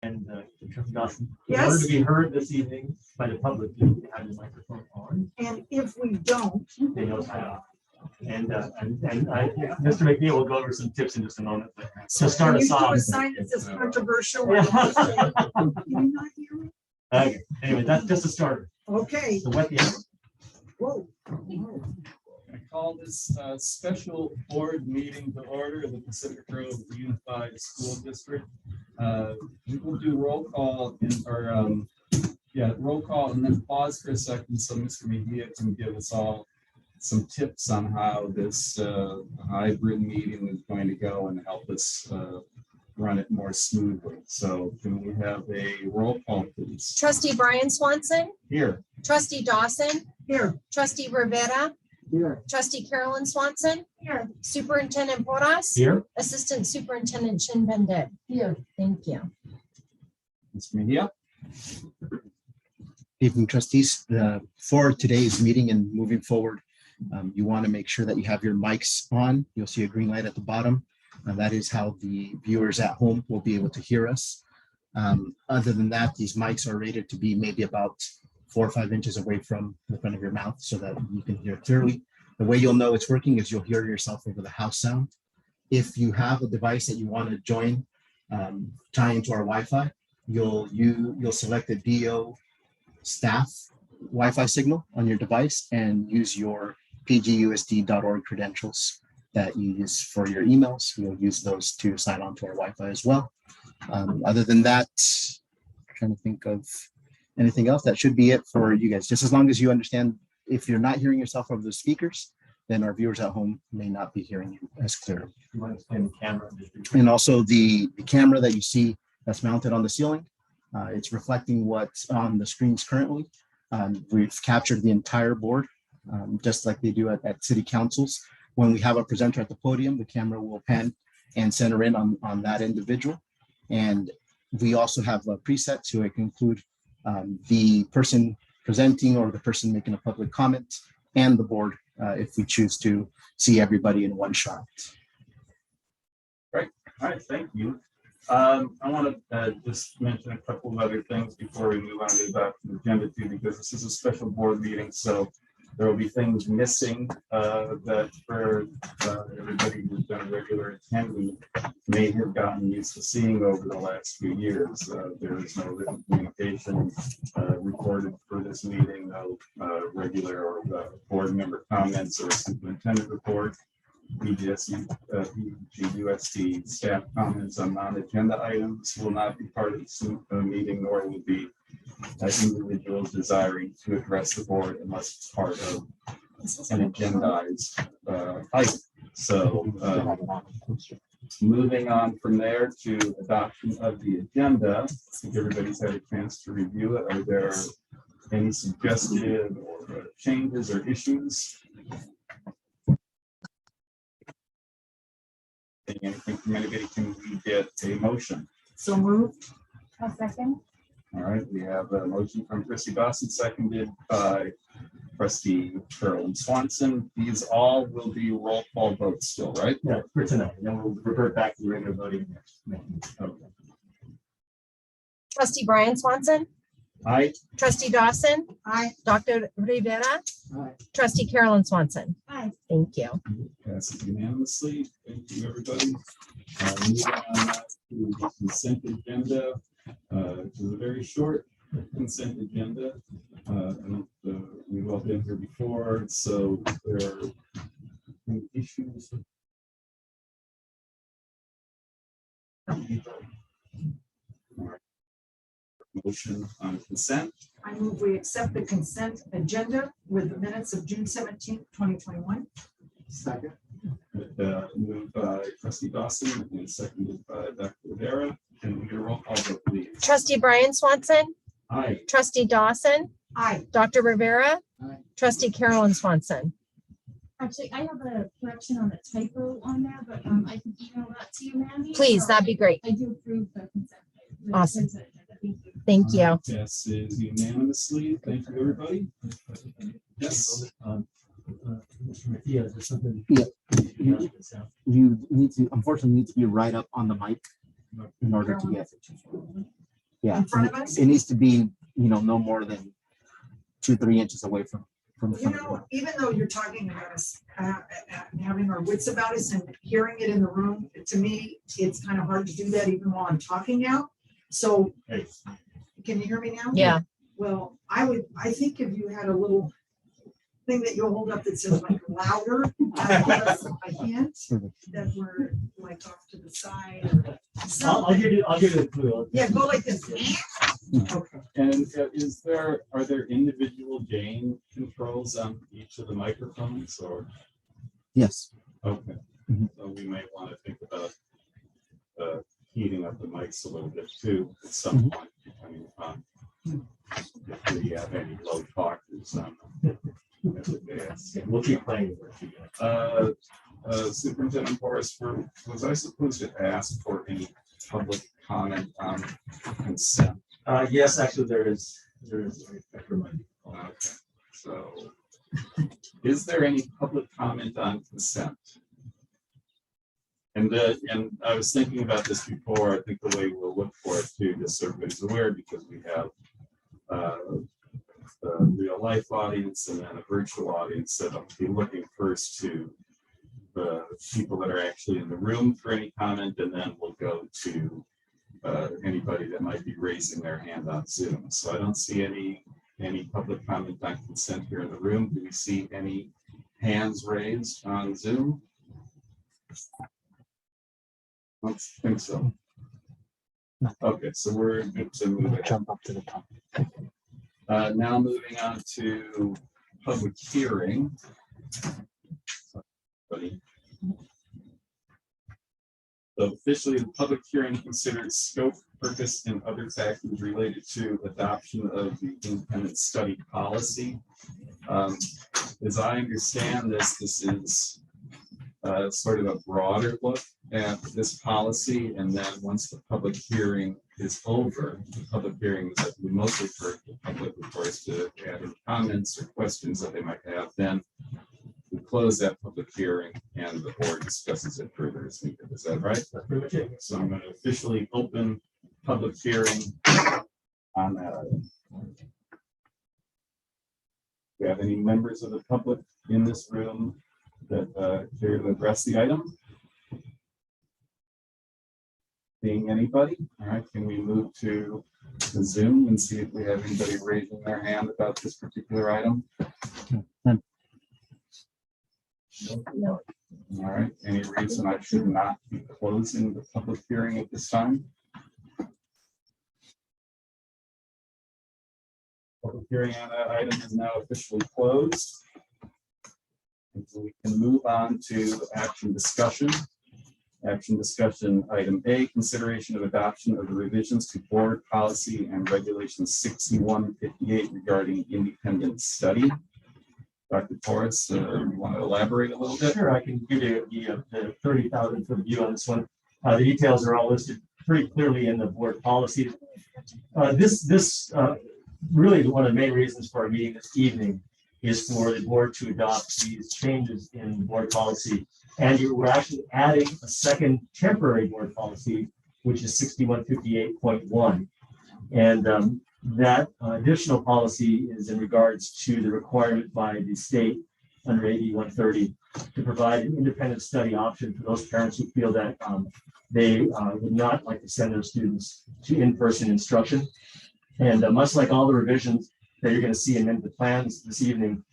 And Trustee Dawson, in Yes. order to be heard this evening by the public, you need to have your microphone on. And if we don't, They know how. And Mr. McNeil will go over some tips in just a moment. So start can us you do off. a sign that says controversial? Yeah. Can you not hear me? Okay. Anyway, that's just a start. Okay. So what the Whoa. I call this special board meeting to order of the Pacific Grove Unified School District. We will do roll call roll call and then pause for a second so Mr. Mejia can give us all some tips on how this hybrid meeting is going to go and help us run it more smoothly. So can we have a roll call, please? Trustee Brian Swanson, Here. Trustee Dawson, Here. Trustee Rivera, Here. Trustee Carolyn Swanson, Here. Superintendent Porras, Here. Assistant Superintendent Shin Bendit. Here. Thank you. Mr. Mejia. Evening, trustees. For today's meeting and moving forward, you want to make sure that you have your mics on. You'll see a green light at the bottom. That is how the viewers at home will be able to hear us. Other than that, these mics are rated to be maybe about 4 or 5 inches away from the front of your mouth so that you can hear clearly. The way you'll know it's working is you'll hear yourself over the house sound. If you have a device that you want to join, tie into our Wi-Fi, you'll select the DO staff Wi-Fi signal on your device and use your PGUSD.org credentials that you use for your emails. You'll use those to sign on to our Wi-Fi as well. Other than that, I'm trying to think of anything else. That should be it for you guys. Just as long as you understand, if you're not hearing yourself over the speakers, then our viewers at home may not be hearing you as clearly. You want to explain the camera? And also the camera that you see that's mounted on the ceiling, it's reflecting what's on the screens currently. We've captured the entire board, just like they do at city councils. When we have a presenter at the podium, the camera will pan and center in on that individual. And we also have a preset so it can include the person presenting or the person making a public comment and the board if we choose to see everybody in one shot. Great. All right. Thank you. I want to just mention a couple of other things before we move on to the agenda too, because this is a special board meeting. So there will be things missing that for everybody who's been a regular attendee may have gotten used to seeing over the last few years. There is no written communication recorded for this meeting, no regular or board member comments or superintendent report. PGUSD staff comments on non-agenda items will not be part of the meeting, nor will be individuals desiring to address the board unless it's part of an agendized item. So moving on from there to adoption of the agenda, I think everybody's had a chance to review it. Are there any suggested or changes or issues? Anything from anybody? Can we get a motion? So moved. A second. All right, we have a motion from Trustee Dawson, seconded by Trustee Carolyn Swanson. These all will be roll call votes still, right? Yeah, for tonight. Then we'll revert back to the regular voting next. Okay. Trustee Brian Swanson, Aye. Trustee Dawson, Aye. Dr. Rivera, Aye. Trustee Carolyn Swanson. Aye. Thank you. Passes unanimously. Thank you, everybody. Moving on to the consent agenda. It was a very short consent agenda. We've all been here before, so there are any issues. Motion on consent. I move we accept the consent agenda with the minutes of June 17th, 2021. Second. Moved by Trustee Dawson and seconded by Dr. Rivera. Can we get a roll call vote, please? Trustee Brian Swanson, Aye. Trustee Dawson, Aye. Dr. Rivera, Aye. Trustee Carolyn Swanson. Actually, I have a correction on the typo on there, but I can email that to you, Mandy. Please, So that'd be great. I do approve the consent. Awesome. Consent agenda. Thank you. Thank you. Passes unanimously. Thank you, everybody. Yes. Mr. Mejia, is there something? Yeah. You need to, unfortunately, need to be right up on the mic in order to get. Yeah, in front of us? it needs to be, no more than 2-3 inches away from the You front of the know, door. even though you're talking about us, having our wits about us and hearing it in the room, to me, it's kind of hard to do that even while I'm talking now. So, Hey, can you hear me now? Yeah. Well, I think if you had a little thing that you'll hold up that says like louder, that would give us a hint that we're like off to the side or I'll something. give you a clue. Yeah, go like this. Okay. And are there individual gain controls on each of the microphones or? Yes. Okay, Mhm. so we may want to think about heating up the mics a little bit too at some point, depending upon if we have any low talkers on the dais. We'll keep playing with it. Superintendent Horace, was I supposed to ask for any public comment on consent? Yes, actually, there is. Okay, so is there any public comment on consent? And I was thinking about this before. I think the way we'll look for it too, just so everybody's aware, because we have the real life audience and then a virtual audience. So I'll be looking first to the people that are actually in the room for any comment, and then we'll go to anybody that might be raising their hand on Zoom. So I don't see any public comment on consent here in the room. Do we see any hands raised on Zoom? I don't think so. Okay, so we're good to move ahead. Jump up to the top. Now moving on to public hearing. So officially, the public hearing considered scope, purpose, and other factors related to adoption of the independent study policy. As I understand this is sort of a broader look at this policy, and then once the public hearing is over, the public hearing is mostly for the public, of course, to add in comments or questions that they might have. Then we close that public hearing and the board discusses it further as needed. Is that right? That's pretty much it. So I'm going to officially open public hearing on that item. Do we have any members of the public in this room that care to address the item? Seeing anybody? All right, can we move to the Zoom and see if we have anybody raising their hand about this particular item? No. All right, any reason I should not be closing the public hearing at this time? Public hearing on that item is now officially closed. And so we can move on to action discussion. Action discussion, item A, consideration of adoption of the revisions to board policy and regulation 6158 regarding independent study. Dr. Torres, you want to elaborate a little bit? Sure, I can give you the 30,000-foot view on this one. The details are all listed pretty clearly in the board policy. This really one of the main reasons for our meeting this evening is for the board to adopt these changes in board policy. And we're actually adding a second temporary board policy, which is 6158.1. And that additional policy is in regards to the requirement by the state under AB 130 to provide an independent study option for those parents who feel that they would not like to send their students to in-person instruction. And much like all the revisions that you're going to see in the plans this evening,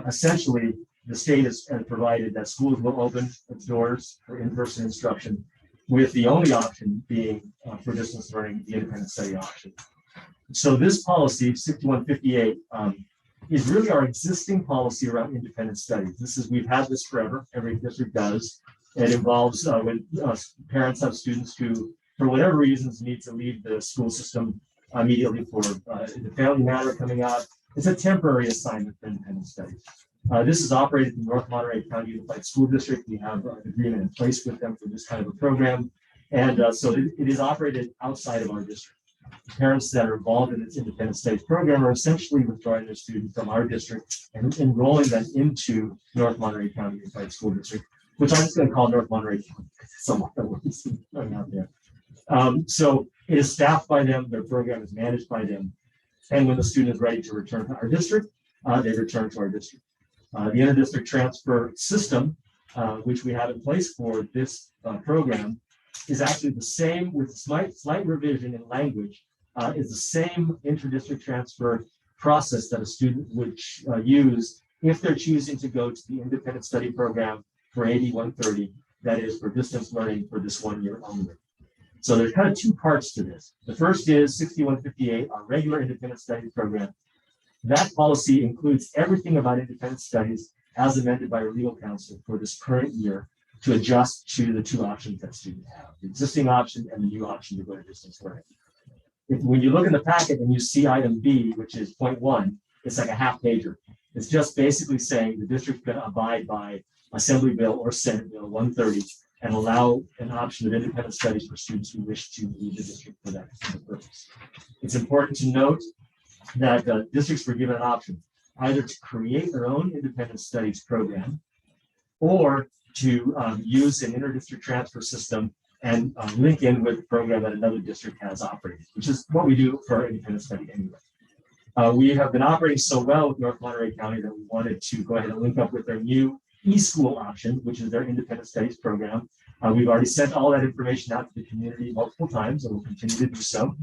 essentially the state has provided that schools will open its doors for in-person instruction, with the only option being for distance learning, the independent study option. So this policy, 6158, is really our existing policy around independent studies. We've had this forever. Every district does. It involves when parents have students who, for whatever reasons, need to leave the school system immediately for the family matter coming out. It's a temporary assignment for independent studies. This is operated in North Monterey County Unified School District. We have an agreement in place with them for this kind of a program. And so it is operated outside of our district. Parents that are involved in this independent studies program are essentially withdrawing their students from our district and enrolling them into North Monterey County Unified School District, which I'm just going to call North Monterey County. Somewhat that works out there. So It is staffed by them, their program is managed by them. And when the student is ready to return to our district, they return to our district. The inter-district transfer system, which we have in place for this program, is actually the same with slight revision in language, is the same inter-district transfer process that a student would use if they're choosing to go to the independent study program for AD 130, that is for distance learning for this 1 year only. So there's kind of two parts to this. The first is 6158, our regular independent studies program. That policy includes everything about independent studies as amended by our legal counsel for this current year to adjust to the two options that students have, the existing option and the new option to go to distance learning. When you look in the packet and you see item B, which is point 1, it's like a half pager. It's just basically saying the district can abide by Assembly Bill or Senate Bill 130 and allow an option of independent studies for students who wish to leave the district for that purpose. It's important to note that districts were given an option either to create their own independent studies program or to use an inter-district transfer system and link in with the program that another district has operated, which is what we do for our independent study anyway. We have been operating so well with North Monterey County that we wanted to go ahead and link up with their new eSchool option, which is their independent studies program. We've already sent all that information out to the community multiple times, and we'll continue to do so.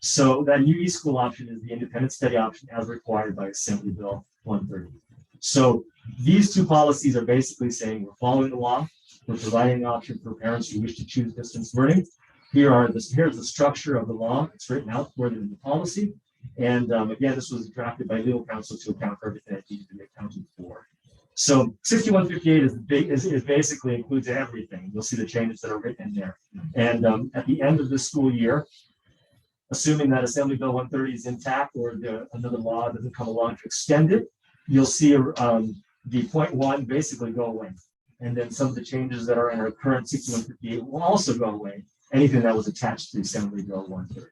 So that new eSchool option is the independent study option as required by Assembly Bill 130. So these two policies are basically saying we're following the law, we're providing an option for parents who wish to choose distance learning. Here's the structure of the law. It's written out for them in the policy. And again, this was drafted by legal counsel to account for everything that needed to be accounted for. So 6158 is basically includes everything. You'll see the changes that are written in there. And at the end of the school year, assuming that Assembly Bill 130 is intact or another law doesn't come along to extend it, you'll see the point 1 basically go away. And then some of the changes that are in our current 6158 will also go away. Anything that was attached to Assembly Bill 130.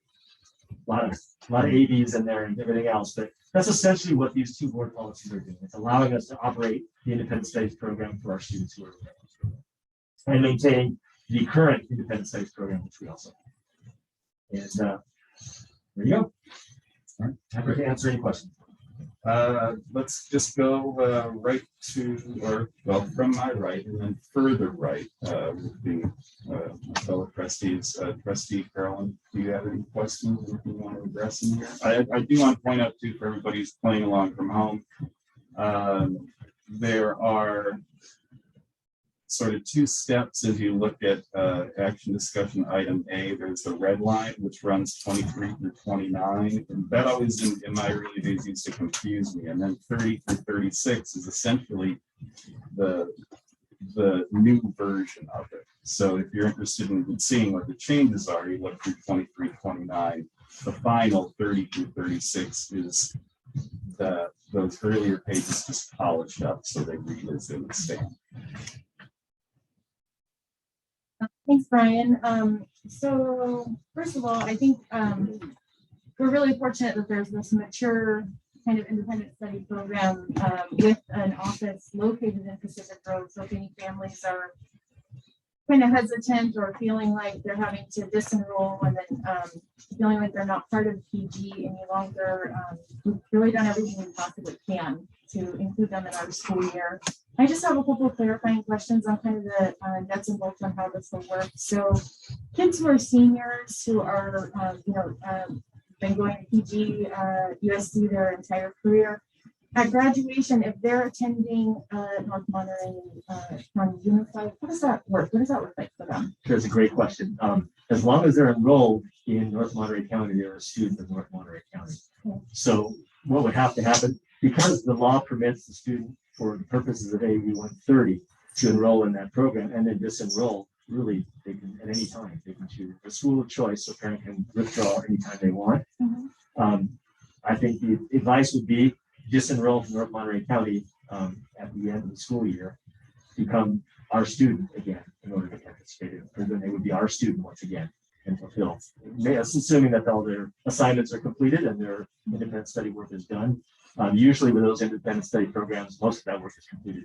A lot of ABs in there and everything else, but that's essentially what these two board policies are doing. It's allowing us to operate the independent studies program for our students who are and maintain the current independent studies program, which we also have. And there you go. All right. Happy to answer any questions. Let's just go right to, from my right and then further right with the fellow trustees. Trustee Carolyn, do you have any questions that you want to address in here? I do want to point out too, for everybody who's playing along from home, there are sort of two steps as you look at action discussion item A. There's the red line, which runs 23 through 29. And that always in my early days used to confuse me. And then 30 through 36 is essentially the new version of it. So if you're interested in seeing what the changes are, you look through 23, 29. The final 30 through 36 is those earlier pages just polished up so they read as they would stand. Thanks, Brian. So first of all, I think we're really fortunate that there's this mature kind of independent study program with an office located in Pacific Grove. So if any families are kind of hesitant or feeling like they're having to disenroll and then feeling like they're not part of PG any longer, we've really done everything we possibly can to include them in our school year. I just have a couple of clarifying questions on kind of the nuts and bolts on how this will work. So kids who are seniors who are, been going to PG, USD their entire career, at graduation, if they're attending North Monterey County Unified, how does that work? What does that look like for them? That's a great question. As long as they're enrolled in North Monterey County, they're a student of North Monterey County. Okay. So what would have to happen, because the law permits the student for the purposes of AB 130 to enroll in that program and then disenroll, really, they can at any time, they can choose a school of choice, so parent can withdraw anytime they want. Mm-hmm. I think the advice would be disenroll from North Monterey County at the end of the school year, become our student again in order to participate in, or then they would be our student once again and fulfill. Assuming that all their assignments are completed and their independent study work is done. Usually with those independent study programs, most of that work is completed.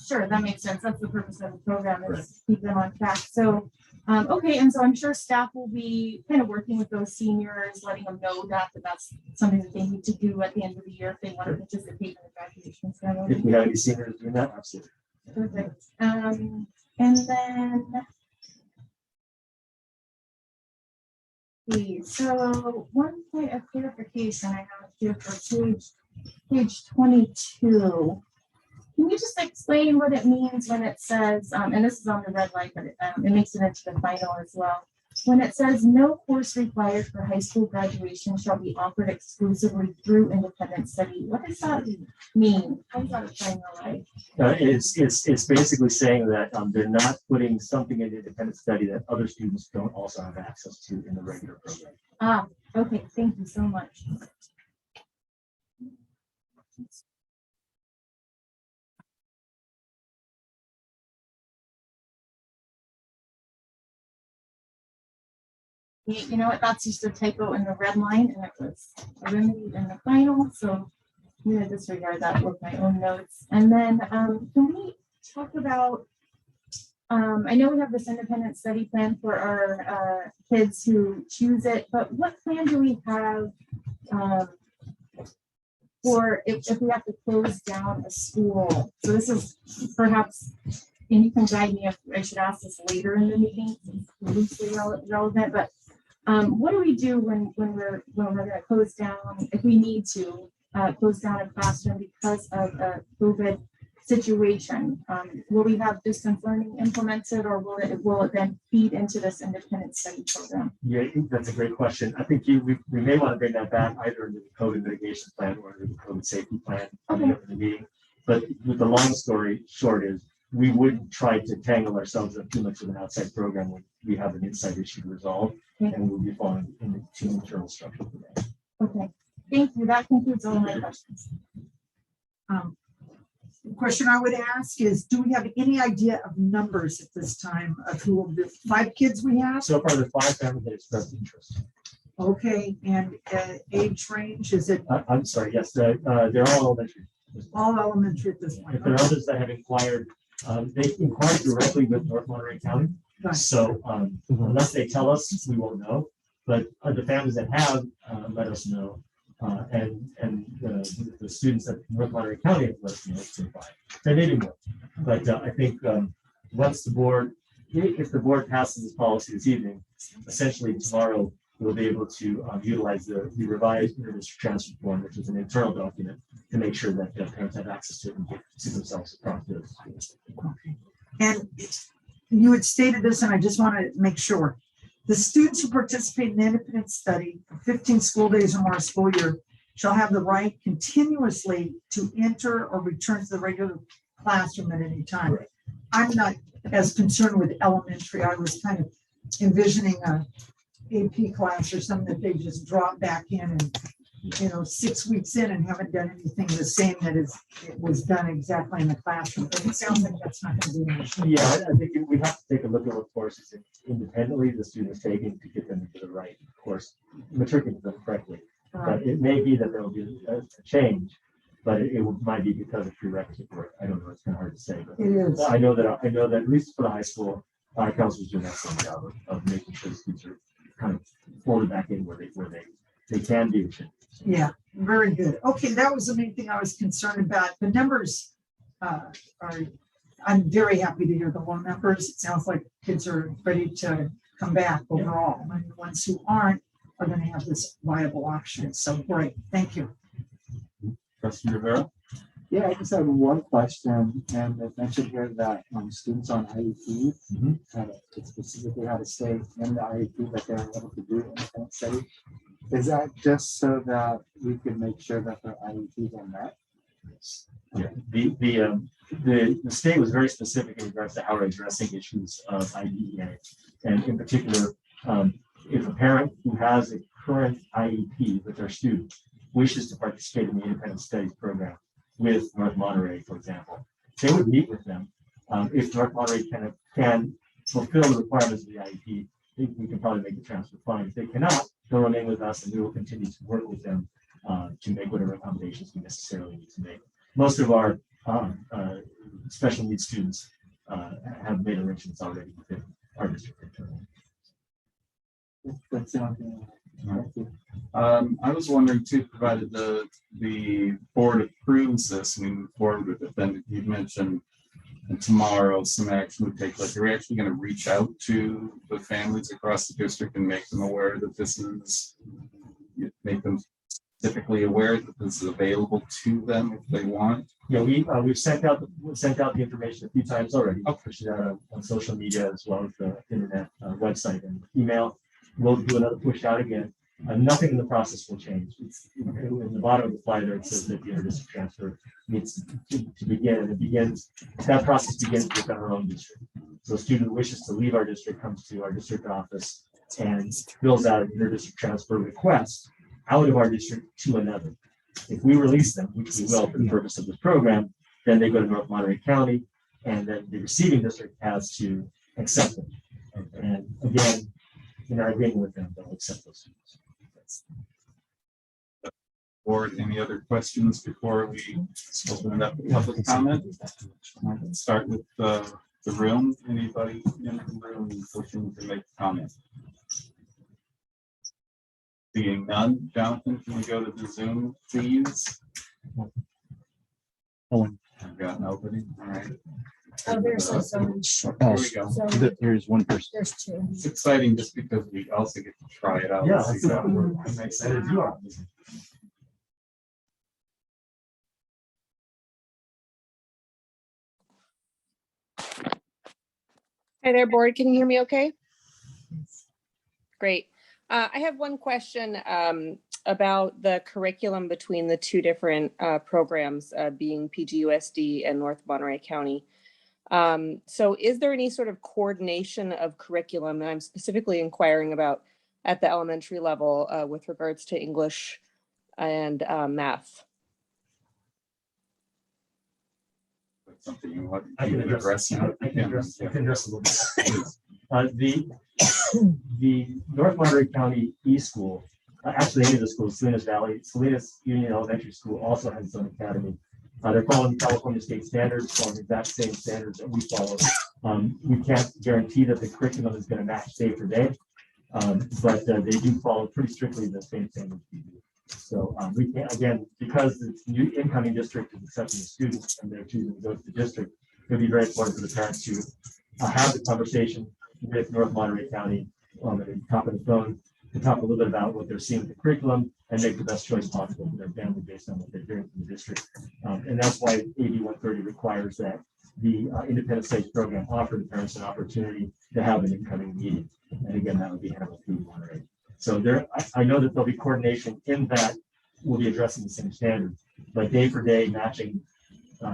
Sure, that makes sense. That's the purpose of the program, is keep them on track. So Okay, and so I'm sure staff will be kind of working with those seniors, letting them know that that's something that they need to do at the end of the year if they want to participate in the graduation ceremony. If we have any seniors doing that, absolutely. Perfect. And then. So one point of clarification I have here for page 22. Can you just explain what it means when it says, and this is on the red light, but it makes it into the final as well. When it says no course required for high school graduation shall be offered exclusively through independent study. What does that mean? How does that apply in real life? It's basically saying that they're not putting something in independent study that other students don't also have access to in the regular program. Ah, okay, thank you so much. You know what, that's just a typo in the red line and it was remedied in the final, so I'm gonna disregard that with my own notes. And then can we talk about, I know we have this independent study plan for our kids who choose it, but what plan do we have for if we have to close down a school? So this is perhaps, and you can guide me if I should ask this later in the meeting, it's loosely relevant, but what do we do when we're gonna close down, if we need to close down a classroom because of a COVID situation? Will we have distance learning implemented, or will it then feed into this independent study program? Yeah, I think that's a great question. I think we may want to bring that back either into the COVID mitigation plan or into the COVID safety plan coming up in the meeting. But with the long story short is we wouldn't try to tangle ourselves up too much with an outside program when we have an inside issue to resolve, and we'll be following in the internal structure for that. Okay, thank you. That concludes all my questions. The question I would ask is, do we have any idea of numbers at this time of who will be 5 kids we have? So far, the 5 families that expressed interest. Okay, and age range, is it I'm sorry, yes, they're all elementary. all elementary at this point? If there are others that have inquired, they inquired directly with North Monterey County. Right. So unless they tell us, we won't know. But the families that have let us know, and the students at North Monterey County have let us know it's been fine. They may be more, but I think once the board, if the board passes this policy this evening, essentially tomorrow we'll be able to utilize the revised interdistrict transfer form, which is an internal document, to make sure that parents have access to it and get to themselves across the schools. Okay. And you had stated this, and I just want to make sure. The students who participate in independent study for 15 school days or more a school year shall have the right continuously to enter or return to the regular classroom at any time. Correct. I'm not as concerned with elementary. I was kind of envisioning a AP class or something that they just drop back in and, 6 weeks in and haven't done anything the same that it was done exactly in the classroom. But it sounds like that's not going to be an issue. Yeah, I think we have to take a look at what courses independently the student is taking to get them into the right course, matriculate them correctly. But it may be that there will be a change, but it might be because of prerequisite work. I don't know. It's kind of hard to say. But It is. I know that at least for the high school, our Counsel is doing an excellent job of making sure the students are kind of folded back in where they can be. Yeah, very good. Okay, that was the main thing I was concerned about. The numbers I'm very happy to hear the low numbers. It sounds like kids are ready to come back overall. And the ones who aren't are going to have this viable option. So great, thank you. Trustee Rivera? Yeah, I just have one question, and it mentioned here that students on IEP specifically how to stay in the IEP that they're able to do independent study. Is that just so that we can make sure that their IEPs are met? Yeah, the state was very specific in regards to how we're addressing issues of IDEA, and in particular, if a parent who has a current IEP with their student wishes to participate in the independent studies program with North Monterey, for example, they would meet with them. If North Monterey can fulfill the requirements of the IEP, we can probably make the transfer fine. If they cannot, they'll remain with us, and we will continue to work with them to make whatever accommodations we necessarily need to make. Most of our special needs students have made arrangements already within our district. That's the only thing. Thank you. I was wondering too, provided the board approves this, and we move forward with it, then you mentioned tomorrow some action would take place. Are we actually going to reach out to the families across the district and make them aware that this is, make them specifically aware that this is available to them if they want? Yeah, we've sent out the information a few times already. I'll push it out on social media as well as the internet website and email. We'll do another push out again. Nothing in the process will change. It's in the bottom of the flyer there. It says that the interdistrict transfer needs to begin, and it begins. That process begins with our own district. So a student who wishes to leave our district comes to our district office and fills out an interdistrict transfer request out of our district to another. If we release them, which we will for the purpose of this program, then they go to North Monterey County, and then the receiving district has to accept them. And again, in our agreement with them, they'll accept those students. Board, any other questions before we open it up to public comment? Let's start with the room. Anybody in the room wishing to make a comment? Seeing none, Jonathan, can we go to the Zoom, please? I've got nobody. All right. Oh, there's a zone. Oh, Here we go. So there's one person. there's two. It's exciting just because we also get to try it out. Yeah, and see that's how it works. I'm excited you are. Hi there, board. Can you hear me okay? Great. I have one question about the curriculum between the two different programs, being PGUSD and North Monterey County. So is there any sort of coordination of curriculum? And I'm specifically inquiring about at the elementary level with regards to English and math. That's something you want I can to address. address. I can address a little bit. The North Monterey County E-School, actually any of the schools, Salinas Valley, Salinas Union Elementary School also has its own academy. They're following California state standards, following the exact same standards that we follow. We can't guarantee that the curriculum is going to match day for day, but they do follow pretty strictly the same standards we do. So we can't, again, because the new incoming district is accepting the students and they're choosing to go to the district, it would be very important for the parents to have the conversation with North Monterey County at the top of the phone to talk a little bit about what they're seeing with the curriculum and make the best choice possible for their family based on what they're hearing from the district. And that's why AB 130 requires that the independent studies program offer the parents an opportunity to have an incoming meeting. And again, that would be handled through Monterey. So there, I know that there'll be coordination in that we'll be addressing the same standards, but day for day matching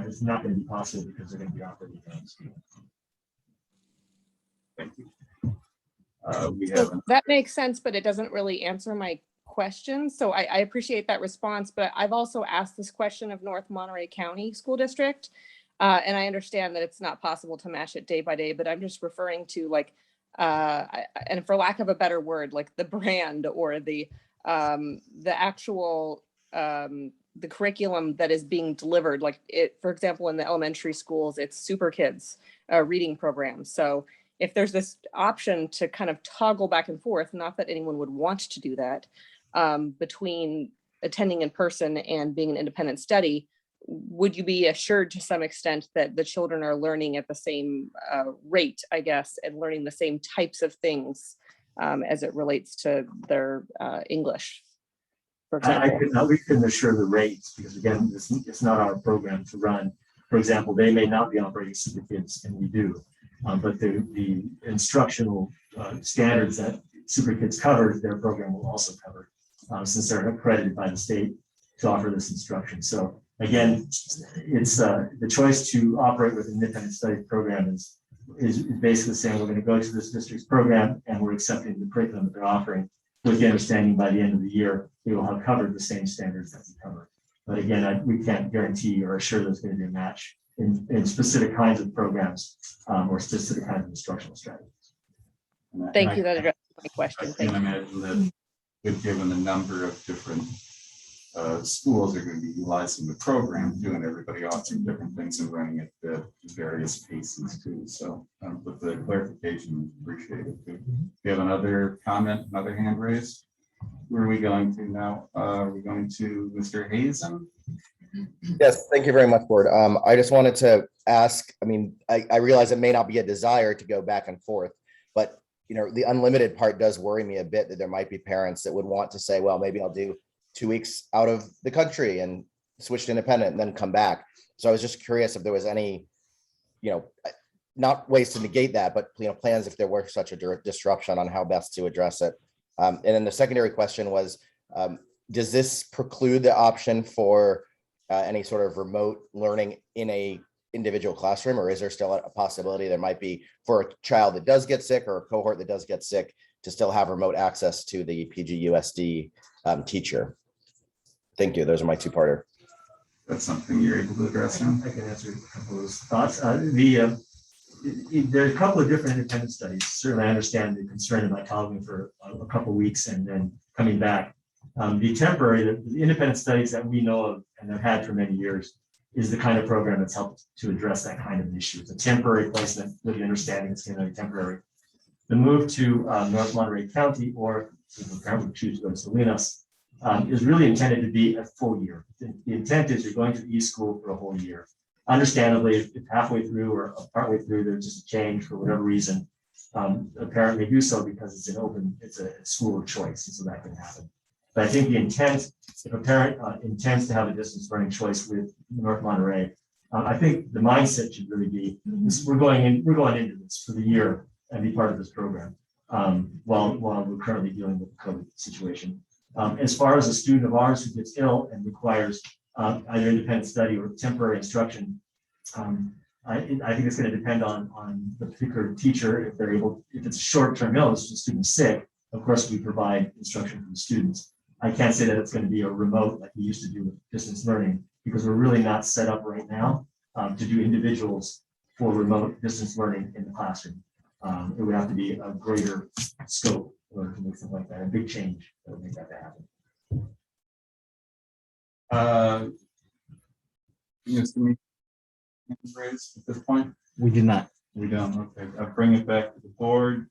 is not going to be possible because they're going to be operating on the school. Thank you. We So have that makes sense, but it doesn't really answer my question. So I appreciate that response, but I've also asked this question of North Monterey County School District. And I understand that it's not possible to match it day by day, but I'm just referring to like, and for lack of a better word, like the brand or the actual, the curriculum that is being delivered. Like it, for example, in the elementary schools, it's Super Kids reading programs. So if there's this option to kind of toggle back and forth, not that anyone would want to do that, between attending in person and being an independent study, would you be assured to some extent that the children are learning at the same rate, I guess, and learning the same types of things as it relates to their English, for example? We couldn't assure the rates because again, it's not our program to run. For example, they may not be operating Super Kids and we do. But the instructional standards that Super Kids covers, their program will also cover, since they're accredited by the state to offer this instruction. So again, it's the choice to operate with an independent study program is basically saying we're going to go to this district's program and we're accepting the curriculum that they're offering, with the understanding by the end of the year they will have covered the same standards that we cover. But again, we can't guarantee or assure there's going to be a match in specific kinds of programs or specific kinds of instructional strategies. Thank you. That addresses my I question. can Thank you. imagine that we've given a number of different schools are going to be utilizing the program, doing everybody offering different things and running it at various paces too. So, but the clarification is appreciated too. Do you have another comment, another hand raised? Where are we going to now? Are we going to Mr. Hazen? Yes, thank you very much, Board. I just wanted to ask, I mean, I realize it may not be a desire to go back and forth, but you know, the unlimited part does worry me a bit, that there might be parents that would want to say, well, maybe I'll do 2 weeks out of the country and switch to independent and then come back. So I was just curious if there was any, you know, not ways to negate that, but you know, plans if there were such a disruption on how best to address it. And then the secondary question was, does this preclude the option for any sort of remote learning in a individual classroom, or is there still a possibility there might be for a child that does get sick or a cohort that does get sick to still have remote access to the PGUSD teacher? Thank you. Those are my two-parter. That's something you're able to address now? I can answer a couple of those thoughts. There are a couple of different independent studies. Certainly, I understand the concern about traveling for a couple of weeks and then coming back. The independent studies that we know of and have had for many years is the kind of program that's helped to address that kind of issue. It's a temporary placement with the understanding it's going to be temporary. The move to North Monterey County, or if a parent would choose to go to Salinas, is really intended to be a full year. The intent is you're going to e-school for a whole year. Understandably, if halfway through or partway through there's just a change for whatever reason, a parent may do so because it's a school of choice, and so that can happen. But I think the intent, if a parent intends to have a distance learning choice with North Monterey, I think the mindset should really be we're going into this for the year and be part of this program while we're currently dealing with the COVID situation. As far as a student of ours who gets ill and requires either independent study or temporary instruction, I think it's going to depend on the particular teacher. If it's a short-term illness, the student's sick, of course we provide instruction for the students. I can't say that it's going to be a remote like we used to do with distance learning, because we're really not set up right now to do individuals for remote distance learning in the classroom. It would have to be a greater scope in order to make something like that, a big change that would make that happen. Yes, do we raise at this point? We do not. We don't. Okay, I'll bring it back to the board.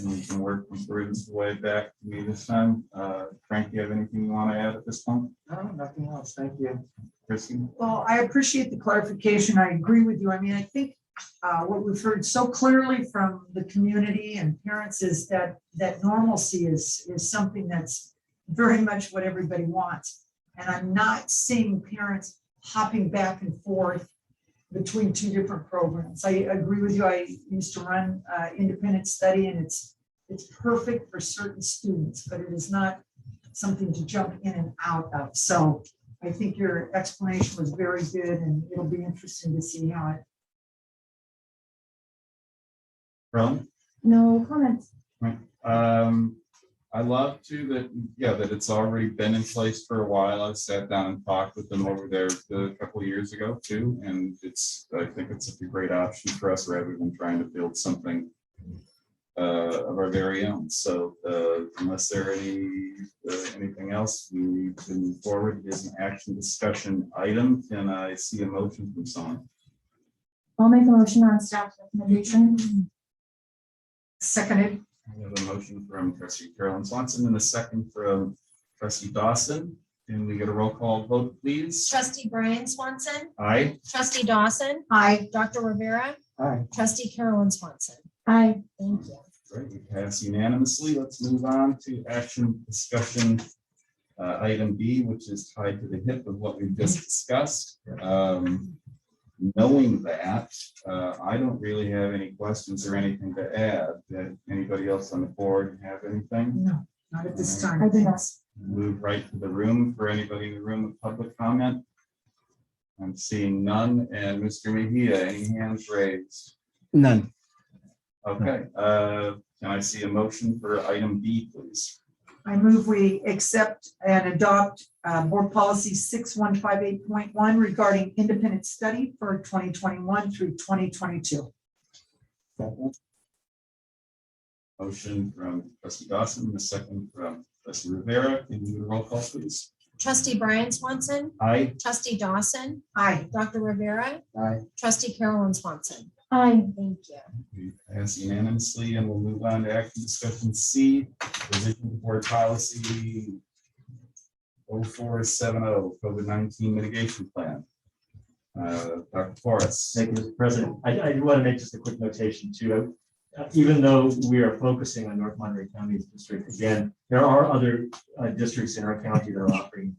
And we can work through this way back to me this time. Frank, do you have anything you want to add at this point? No, nothing else. Thank you. Chrissy? Well, I appreciate the clarification. I agree with you. I mean, I think what we've heard so clearly from the community and parents is that normalcy is something that's very much what everybody wants. And I'm not seeing parents hopping back and forth between two different programs. I agree with you. I used to run independent study, and it's perfect for certain students, but it is not something to jump in and out of. So I think your explanation was very good, and it'll be interesting to see how it. Ron? No comments. Right. I love too that it's already been in place for a while. I sat down and talked with them over there a couple of years ago too, and I think it's a great option for us rather than trying to build something of our very own. So unless there are anything else, we need to move forward. It is an action discussion item. Can I see a motion from someone? I'll make a motion on staff recommendation. Seconded. We have a motion from trustee Carolyn Swanson and a second from trustee Dawson. Can we get a roll call vote, please? Trustee Brian Swanson, Aye. trustee Dawson, Aye. Dr. Rivera, Hi. trustee Carolyn Swanson. Aye. Thank you. Great, we pass unanimously. Let's move on to action discussion. Item B, which is tied to the hip of what we've just discussed. Knowing that, I don't really have any questions or anything to add. Did anybody else on the board have anything? No, not at this time. I do not. Move right to the room for anybody in the room with public comment. I'm seeing none. And Mr. Mejia, any hands raised? None. Okay, can I see a motion for item B, please? I move we accept and adopt board policy 6158.1 regarding independent study for 2021 through 2022. Motion from trustee Dawson, the second from trustee Rivera. Can you do a roll call, please? Trustee Brian Swanson, Aye. trustee Dawson, Aye. Dr. Rivera, Aye. trustee Carolyn Swanson. Aye. Thank you. We pass unanimously, and we'll move on to action discussion C, revision of board policy 0470, COVID-19 mitigation plan. Dr. Forrest. Thank you, Mr. President. I do want to make just a quick notation too. Even though we are focusing on North Monterey County District, again, there are other districts in our county that are offering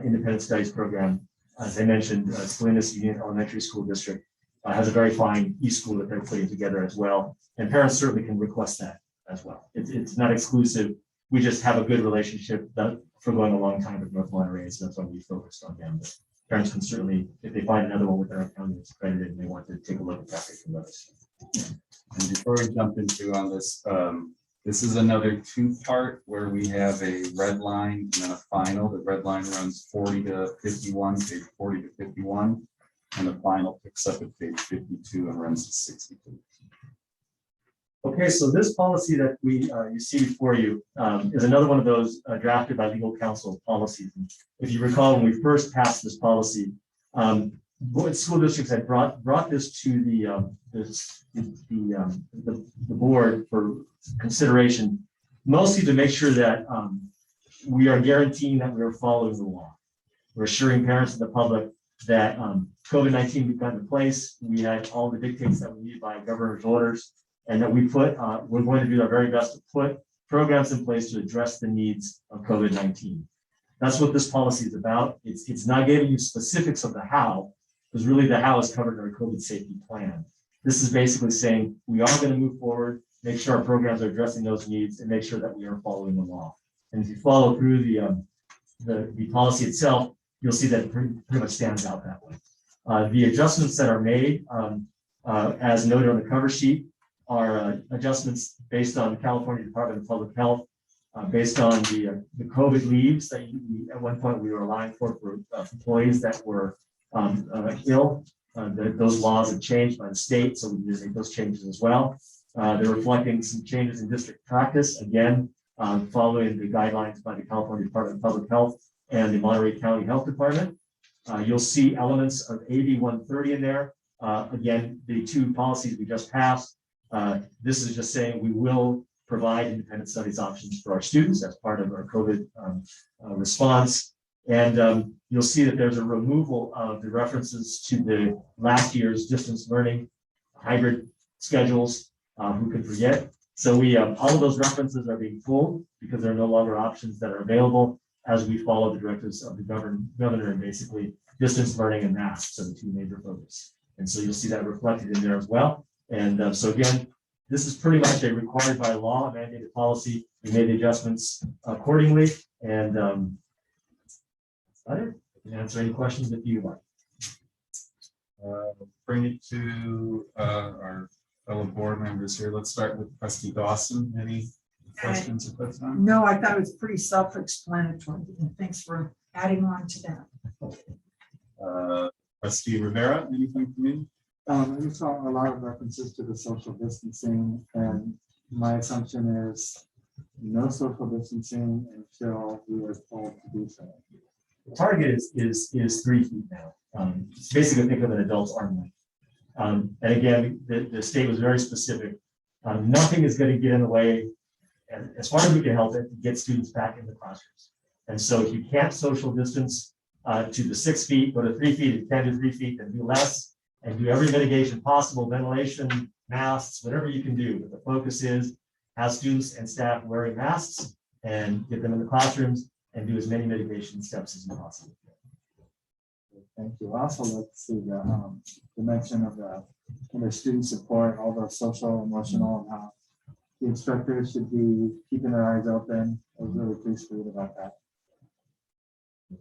independent studies program. As I mentioned, Salinas Union Elementary School District has a very fine e-school that they're putting together as well. And parents certainly can request that as well. It's not exclusive. We just have a good relationship for going a long time with North Monterey, so that's why we focused on them. But parents can certainly, if they find another one within our county that's accredited and they want to take a look at that, they can let us know. And before we jump into on this, this is another two-part where we have a red line and then a final. The red line runs 40 to 51, page 40 to 51, and the final picks up at page 52 and runs to 62. Okay, so this policy that you see before you is another one of those drafted by legal counsel policies. And if you recall, when we first passed this policy, school districts had brought this to the board for consideration, mostly to make sure that we are guaranteeing that we are following the law. We're assuring parents and the public that COVID-19 we've got in place. We had all the dictates that we need by governor's orders, and that we're going to do our very best to put programs in place to address the needs of COVID-19. That's what this policy is about. It's not giving you specifics of the how, because really the how is covered in our COVID safety plan. This is basically saying we are going to move forward, make sure our programs are addressing those needs, and make sure that we are following the law. And if you follow through the policy itself, you'll see that it pretty much stands out that way. The adjustments that are made, as noted on the cover sheet, are adjustments based on the California Department of Public Health, based on the COVID leaves that at one point we were allowing for employees that were ill. Those laws have changed by the state, so we need to make those changes as well. They're reflecting some changes in district practice, again, following the guidelines by the California Department of Public Health and the Monterey County Health Department. You'll see elements of AB 130 in there. Again, the two policies we just passed. This is just saying we will provide independent studies options for our students as part of our COVID response. And you'll see that there's a removal of the references to the last year's distance learning hybrid schedules. Who could forget? So all of those references are being pulled because there are no longer options that are available as we follow the directives of the governor and basically distance learning and masks are the two major focus. And so you'll see that reflected in there as well. And so again, this is pretty much a required by law mandated policy. We made the adjustments accordingly. And I can answer any questions if you want. Bring it to our fellow board members here. Let's start with trustee Dawson. Any questions at that time? No, I thought it was pretty self-explanatory. And thanks for adding on to that. Trustee Rivera, anything from you? I just saw a lot of references to the social distancing, and my assumption is no social distancing until we are told to do so. The target is 3 feet now. Basically, think of an adult's arm length. And again, the state was very specific. Nothing is going to get in the way, as far as we can help it, to get students back in the classrooms. And so if you can't social distance to the 6 feet, go to 3 feet. If you can't do 3 feet, then do less and do every mitigation possible, ventilation, masks, whatever you can do. But the focus is have students and staff wearing masks and get them in the classrooms and do as many mitigation steps as you possibly can. Thank you. Also, let's see the dimension of the student support, all the social, emotional, and how the instructors should be keeping their eyes open. I was really pleased to read about that.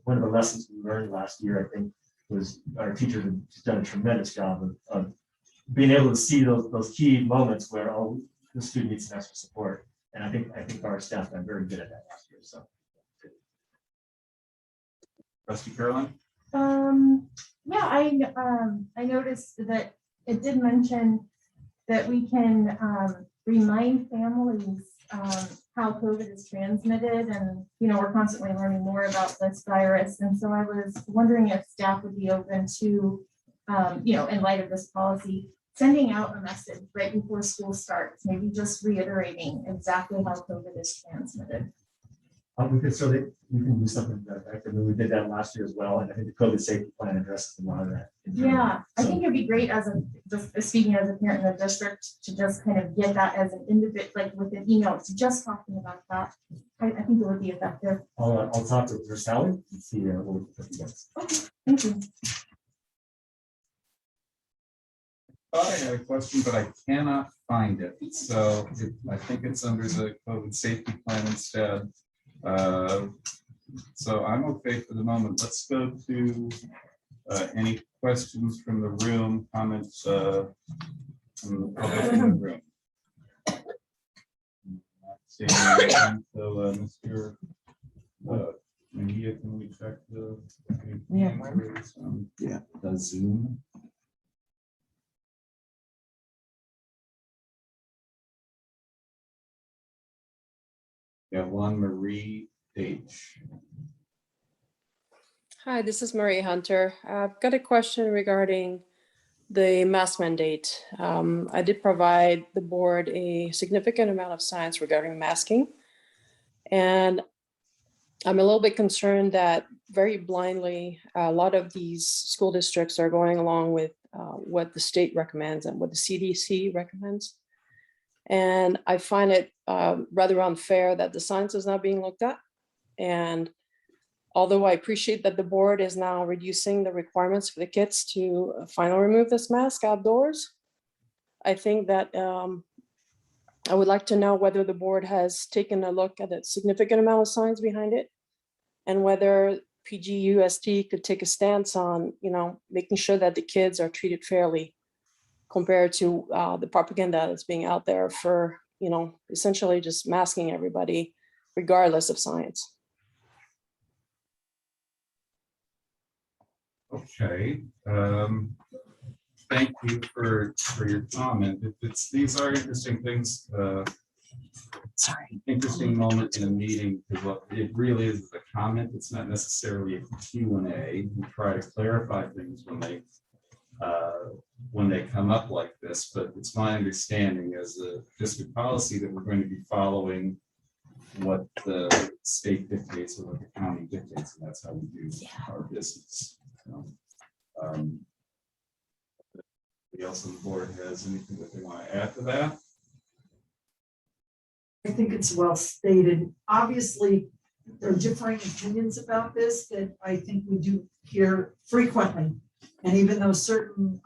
One of the lessons we learned last year, I think, was our teachers have done a tremendous job of being able to see those key moments where, oh, the student needs some extra support. And I think our staff got very good at that last year. So. Trustee Carolyn? Yeah, I noticed that it did mention that we can remind families how COVID is transmitted, and we're constantly learning more about this virus. And so I was wondering if staff would be open to, in light of this policy, sending out a message right before school starts, maybe just reiterating exactly how COVID is transmitted. We could we can do something to that effect. I mean, we did that last year as well, and I think the COVID safety plan addresses a lot of that. Yeah, I So- think it'd be great just speaking as a parent in the district to just kind of get that as an individual, like with an email, it's just talking about that. I think it would be effective. I'll talk to her Sally and see what we can put together. Okay, thank you. I had a question, but I cannot find it. So I think it's under the COVID safety plan instead. So I'm okay for the moment. Let's go to any questions from the room, comments from the public in the room. Not seeing anything. So Mr. Mejia, can we check the? Yeah. The Zoom. We have one Marie H. Hi, this is Marie Hunter. I've got a question regarding the mask mandate. I did provide the board a significant amount of science regarding masking. And I'm a little bit concerned that very blindly, a lot of these school districts are going along with what the state recommends and what the CDC recommends. And I find it rather unfair that the science is not being looked at. And although I appreciate that the board is now reducing the requirements for the kids to finally remove this mask outdoors, I think that I would like to know whether the board has taken a look at a significant amount of science behind it, and whether PGUSD could take a stance on, making sure that the kids are treated fairly compared to the propaganda that's being out there for, essentially just masking everybody regardless of science. Okay, thank you for your comment. These are interesting things. Interesting moment in a meeting, because what it really is a comment. It's not necessarily a Q&A. We try to clarify things when they come up like this, but it's my understanding as a district policy that we're going to be following what the state dictates or what the county dictates, and that's how we do our business. Anybody else on the board has anything that they want to add to that? I think it's well stated. Obviously, there are differing opinions about this that I think we do hear frequently. And even though certain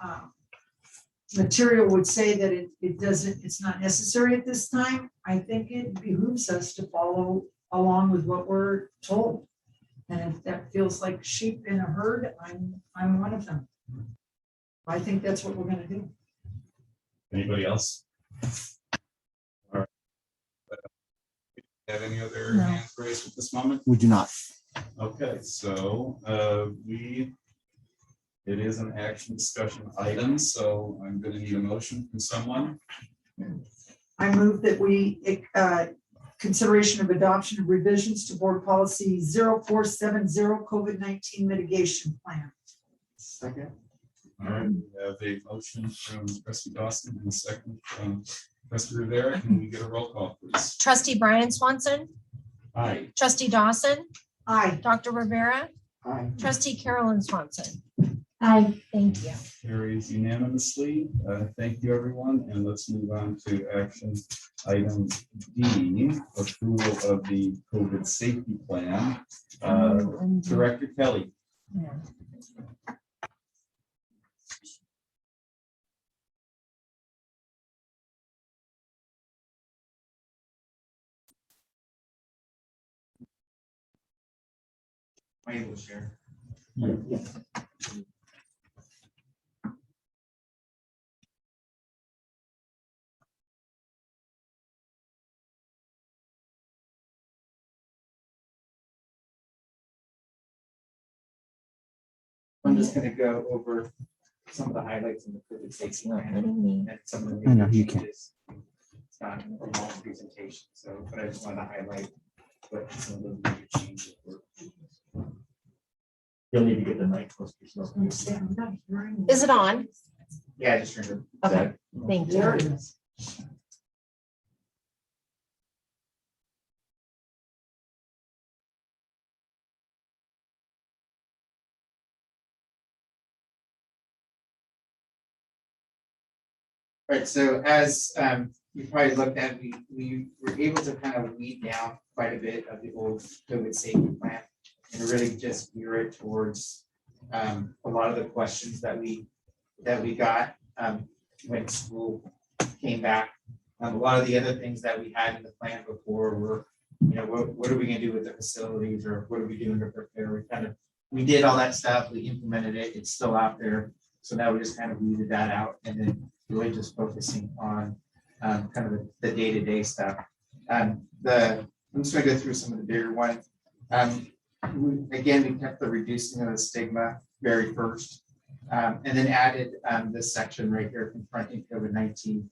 material would say that it's not necessary at this time, I think it behooves us to follow along with what we're told. And if that feels like sheep in a herd, I'm one of them. I think that's what we're going to do. Anybody else? All right. Have any other hands raised at this moment? We do not. Okay, so it is an action discussion item, so I'm going to need a motion from someone. I move that we consideration of adoption of revisions to board policy 0470 COVID-19 mitigation plan. Second. All right, we have a motion from Trustee Dawson and a second from Trustee Rivera. Can we get a roll call, please? Trustee Brian Swanson, Aye. trustee Dawson, Aye. Dr. Rivera, Aye. trustee Carolyn Swanson. Aye. Thank you. Carries unanimously. Thank you, everyone. And let's move on to action item D, approval of the COVID safety plan. Director Kelly. Am I able to share? I'm just gonna go over some of the highlights in the COVID safety plan and some of the. I know, you can. changes. It's not a long presentation, so, but I just wanted to highlight what some of the major changes were. You'll need to get the mic close to yourself. I'm not hearing you. Is it on? Yeah, I just turned it. Okay, thank There it you. is. Right, so as you probably looked at, we were able to kind of weed down quite a bit of the old COVID safety plan and really just gear it towards a lot of the questions that we got when school came back. A lot of the other things that we had in the plan before were, you know, what are we gonna do with the facilities, or what are we doing to prepare? We did all that stuff, we implemented it, it's still out there. So now we just kind of weeded that out and then really just focusing on kind of the day-to-day stuff. I'm just gonna go through some of the bigger ones. Again, we kept the reducing of the stigma very first, and then added this section right here, confronting COVID-19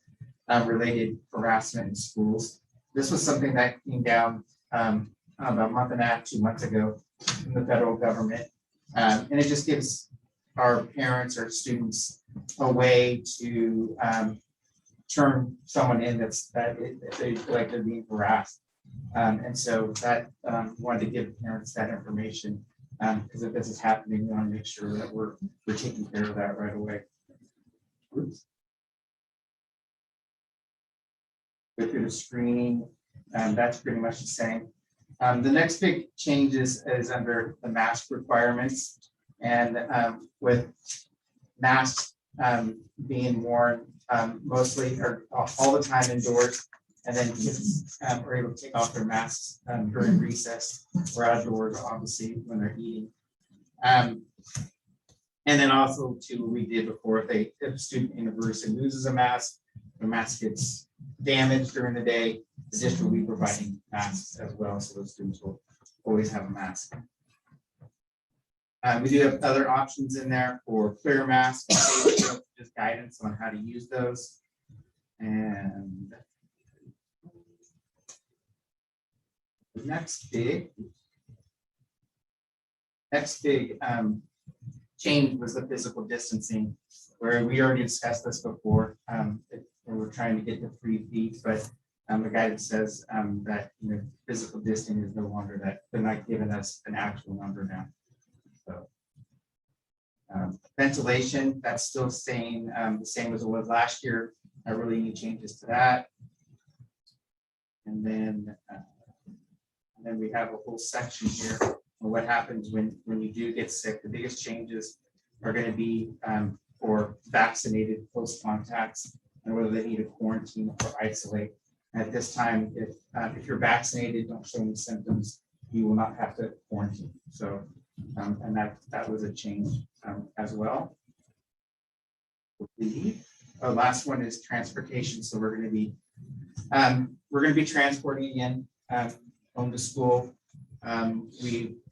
related harassment in schools. This was something that came down about a month and a half, 2 months ago from the federal government. And it just gives our parents or students a way to turn someone in that they feel like they're being harassed. And so that wanted to give parents that information, because if this is happening, we want to make sure that we're taking care of that right away. Oops. Go through the screening, that's pretty much the same. The next big change is under the mask requirements, and with masks being worn mostly or all the time indoors, and then kids are able to take off their masks during recess or outdoors, obviously when they're eating. And then also too, what we did before, if a student in a university loses a mask, the mask gets damaged during the day, the district will be providing masks as well, so those students will always have a mask. We do have other options in there for clear masks, just guidance on how to use those. And the next big change was the physical distancing, where we already discussed this before. We're trying to get to 3 feet, but the guidance says that physical distancing is no longer that. They're not giving us an actual number now. So ventilation, that's still staying the same as it was last year. Not really any changes to that. And then we have a whole section here on what happens when you do get sick. The biggest changes are going to be for vaccinated close contacts and whether they need a quarantine or isolate. And at this time, if you're vaccinated, don't show any symptoms, you will not have to quarantine. So, and that was a change as well. The last one is transportation. So we're going to be transporting again home to school.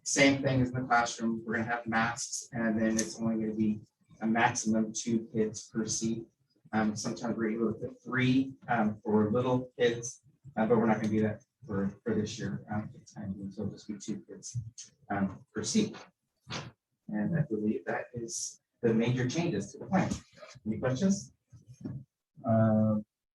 Same thing as in the classroom. We're going to have masks, and then it's only going to be a maximum 2 kids per seat. Sometimes we're able to put 3 for little kids, but we're not going to do that for this year. So it'll just be 2 kids per seat. And I believe that is the major changes to the plan. Any questions?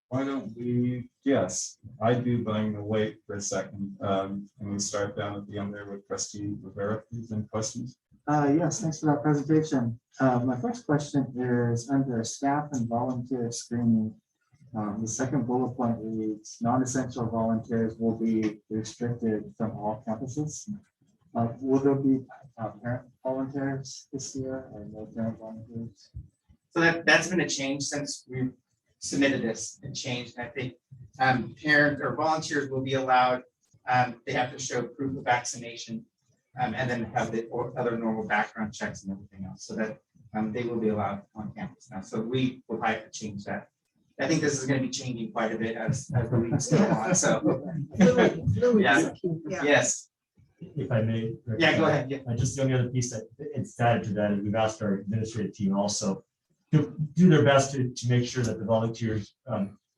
Why don't we, yes, I do, but I'm gonna wait for a second. And we start down at the end there with Trustee Rivera, please, any questions? Yes, thanks for that presentation. My first question is under staff and volunteer screening. The second bullet point reads, non-essential volunteers will be restricted from all campuses. Will there be parent volunteers this year or no parent volunteers? So that's been a change since we submitted this and changed. I think parents or volunteers will be allowed. They have to show proof of vaccination and then have the other normal background checks and everything else, so that they will be allowed on campus now. So we will have to change that. I think this is going to be changing quite a bit as the weeks go on. So yeah. Yes. If I may. Yeah, go ahead. Yeah. Just the only other piece that it's added to that is we've asked our administrative team also to do their best to make sure that the volunteers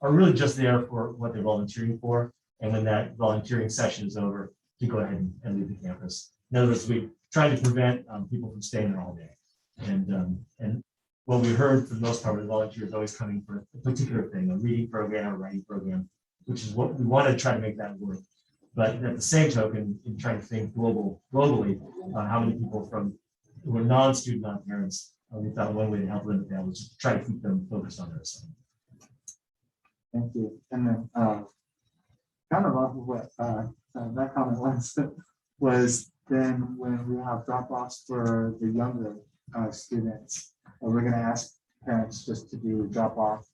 are really just there for what they're volunteering for. And when that volunteering session is over, to go ahead and leave the campus. In other words, we try to prevent people from staying there all day. And what we heard for the most part, the volunteers always coming for a particular thing, a reading program, a writing program, which is what we want to try to make that work. But at the same token, in trying to think globally, how many people who are non-student, non-parents, we thought one way to help limit that was to try to keep them focused on their assignment. Thank you. And then kind of off of what that comment was then when we have drop-offs for the younger students, we're going to ask parents just to do drop-off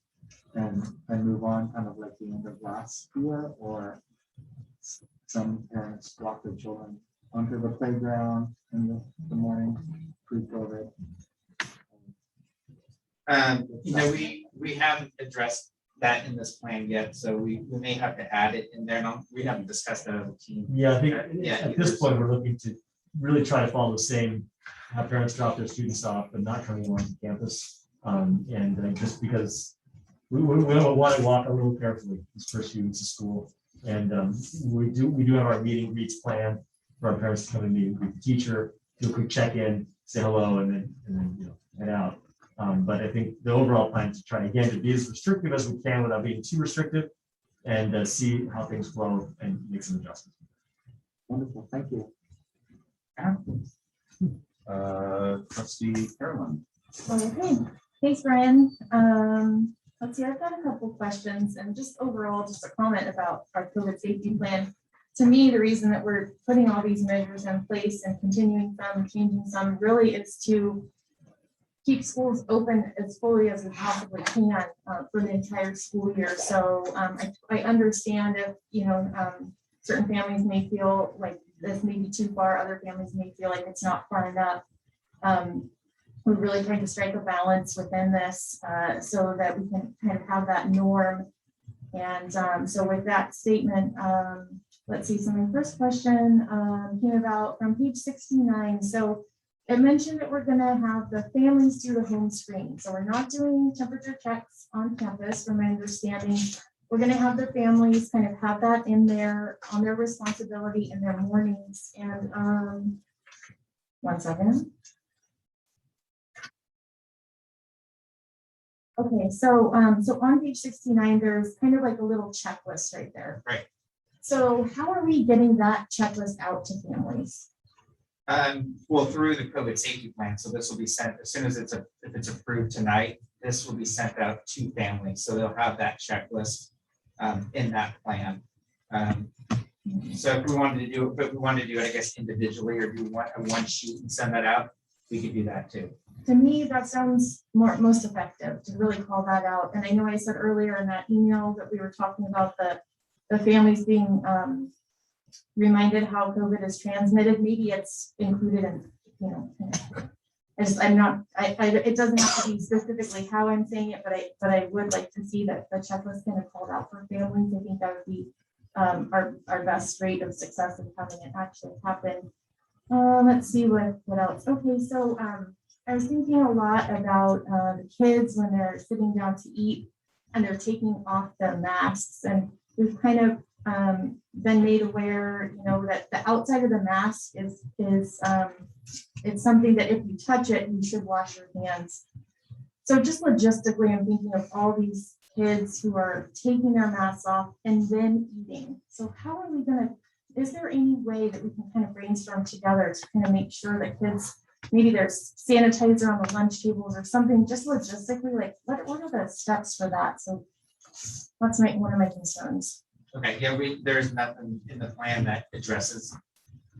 and move on, kind of like the end of last year, or some parents walk their children onto the playground in the morning pre-COVID. We haven't addressed that in this plan yet, so we may have to add it in there. No, we haven't discussed that as a team. Yeah, I think Yeah, at this point, we're looking to really try to follow the same, have parents drop their students off, but not coming onto campus. Just because we want to walk a little carefully these first few weeks of school. And we do have our meeting greets plan for our parents to come and meet with the teacher, do a quick check-in, say hello, and then head out. But I think the overall plan is to try again to be as restrictive as we can without being too restrictive, and see how things flow and make some adjustments. Wonderful, thank you. Trustee Carolyn. Okay, thanks, Brian. Let's see, I've got a couple questions and just overall, just a comment about our COVID safety plan. To me, the reason that we're putting all these measures in place and continuing some, changing some, really is to keep schools open as fully as we possibly can for the entire school year. So I understand if, certain families may feel like this may be too far, other families may feel like it's not far enough. We're really trying to strike a balance within this so that we can kind of have that norm. And so with that statement, let's see, so my first question came about from page 69. So it mentioned that we're going to have the families do the home screen. So we're not doing temperature checks on campus, from my understanding. We're going to have the families kind of have that in there on their responsibility in their mornings. And one second. Okay, so on page 69, there's kind of like a little checklist right there. Right. So how are we getting that checklist out to families? Well, through the COVID safety plan. So this will be sent as soon as if it's approved tonight, this will be sent out to families. So they'll have that checklist in that plan. So if we wanted to do it, but we wanted to do it, I guess, individually, or do we want a one sheet and send that out, we could do that too. To me, that sounds most effective to really call that out. And I know I said earlier in that email that we were talking about the families being reminded how COVID is transmitted. Maybe it's included in, it doesn't have to be specifically how I'm saying it, but I would like to see that the checklist kind of called out for families. I think that would be our best rate of success in having it actually happen. Let's see what else. Okay, so I was thinking a lot about the kids when they're sitting down to eat and they're taking off their masks, and we've kind of been made aware, that the outside of the mask is it's something that if you touch it, you should wash your hands. So just logistically, I'm thinking of all these kids who are taking their masks off and then eating. So how are we is there any way that we can kind of brainstorm together to kind of make sure that kids, maybe there's sanitizer on the lunch tables or something, just logistically, like what are the steps for that? So that's one of my concerns. Okay, yeah, there's nothing in the plan that addresses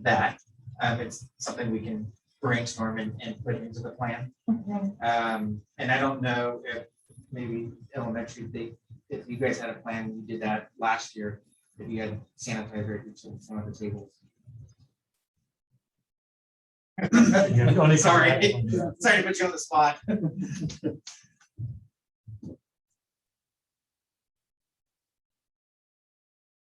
that. It's something we can brainstorm and put into the plan. Okay. And I don't know if maybe elementary, if you guys had a plan, you did that last year, if you had sanitizer at some of the tables. Sorry to put you on the spot.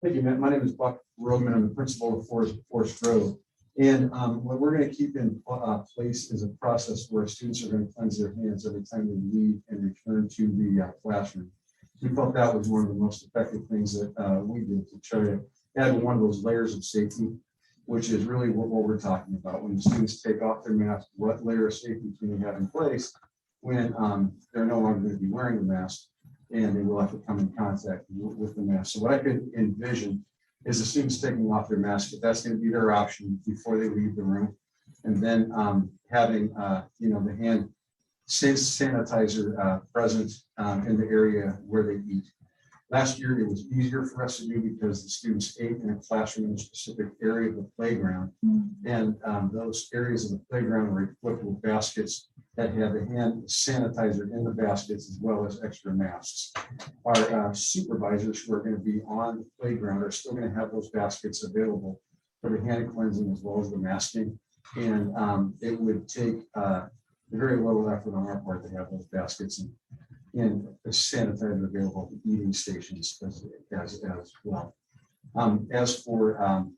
Thank you, Matt. My name is Buck Rogan. I'm the principal of Forest Grove. And what we're going to keep in place is a process where students are going to cleanse their hands every time they leave and return to the classroom. we felt that was one of the most effective things that we did to try to add one of those layers of safety, which is really what we're talking about. When the students take off their mask, what layer of safety can we have in place when they're no longer going to be wearing the mask and they will have to come in contact with the mask. So what I could envision is the students taking off their mask, but that's going to be their option before they leave the room. And then having, the hand sanitizer present in the area where they eat. Last year, it was easier for us to do because the students ate in a classroom in a specific area of the playground. And those areas of the playground were equipped with baskets that have the hand sanitizer in the baskets as well as extra masks. Our supervisors who are going to be on the playground are still going to have those baskets available for the hand cleansing as well as the masking. And it would take very little effort on our part to have those baskets and the sanitizer available at the eating stations as well. As for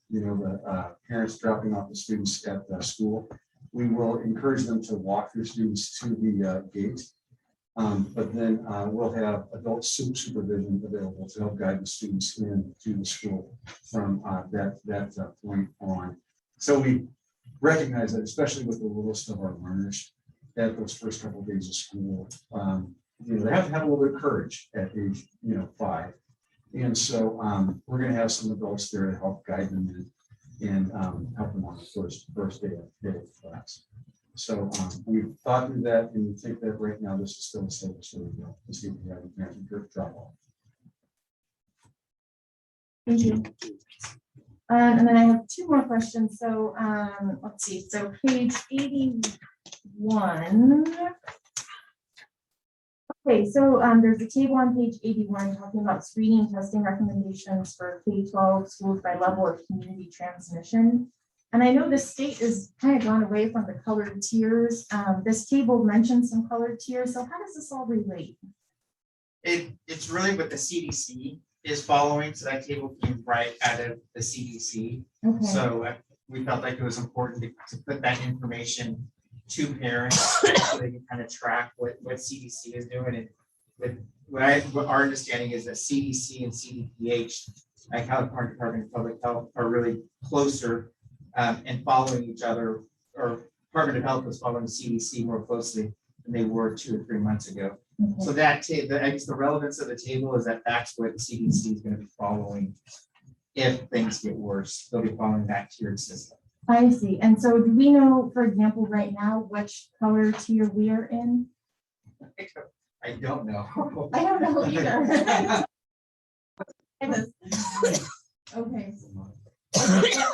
the parents dropping off the students at the school, we will encourage them to walk their students to the gate. But then we'll have adult supervision available to help guide the students into the school from that point on. So we recognize that, especially with the littlest of our learners at those first couple of days of school, they have to have a little bit of courage at age 5. And so we're going to have some adults there to help guide them and help them on the first day of class. So we've thought through that, and we think that right now this is still a safe way to go to see if we have a parent drop off. Thank you. And then I have 2 more questions. So let's see. So page 81. Okay, so there's a table on page 81 talking about screening testing recommendations for K-12 schools by level of community transmission. And I know the state is kind of gone away from the colored tiers. This table mentions some colored tiers. So how does this all relate? It's really what the CDC is following. So that table came right out of the CDC. Okay. So we felt like it was important to put that information to parents so they can kind of track what CDC is doing. And with what our understanding is that CDC and CDPH, like California Department of Public Health, are really closer and following each other, or Department of Health was following CDC more closely than they were 2 or 3 months ago. Okay. So that I guess the relevance of the table is that that's what the CDC is going to be following. If things get worse, they'll be following that tiered system. I see. And so do we know, for example, right now, which color tier we are in? I don't know. I don't know either. Okay.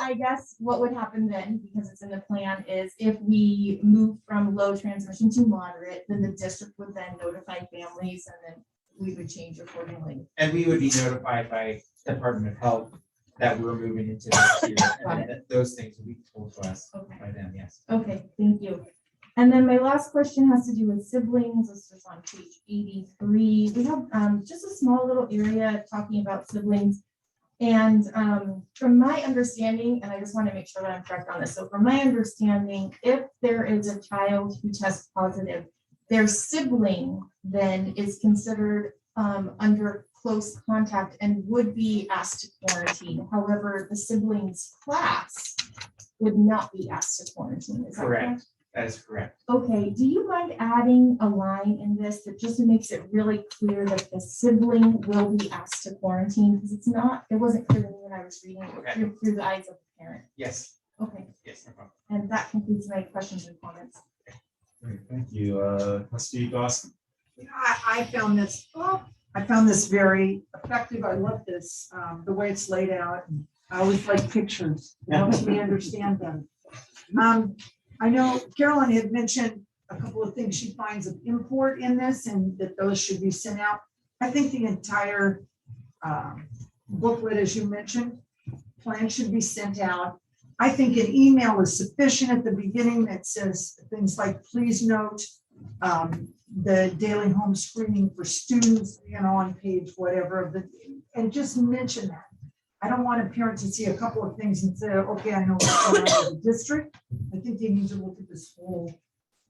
I guess what would happen then, because it's in the plan, is if we move from low transmission to moderate, then the district would then notify families and then we would change accordingly. And we would be notified by Department of Health that we're moving into this tier, and that those things will be told to us by them, yes. Okay, thank you. And then my last question has to do with siblings. This is on page 83. We have just a small little area talking about siblings. And from my understanding, and I just want to make sure that I'm correct on this. So from my understanding, if there is a child who tests positive, their sibling then is considered under close contact and would be asked to quarantine. However, the siblings class would not be asked to quarantine. Is that correct? That is correct. Okay, do you mind adding a line in this that just makes it really clear that the sibling will be asked to quarantine? Because it wasn't clear to me when I was reading it through the eyes of the parent. Yes. Okay. Yes, no problem. And that concludes my questions and comments. Great, thank you. Trustee Dawson. I found this very effective. I love this, the way it's laid out. I always like pictures. It helps me understand them. I know Carolyn had mentioned a couple of things she finds of import in this and that those should be sent out. I think the entire booklet, as you mentioned, plan should be sent out. I think an email is sufficient at the beginning that says things like, please note the daily home screening for students, on page whatever of the, and just mention that. I don't want a parent to see a couple of things and say, okay, I know what's going on in the district. I think they need to look at this whole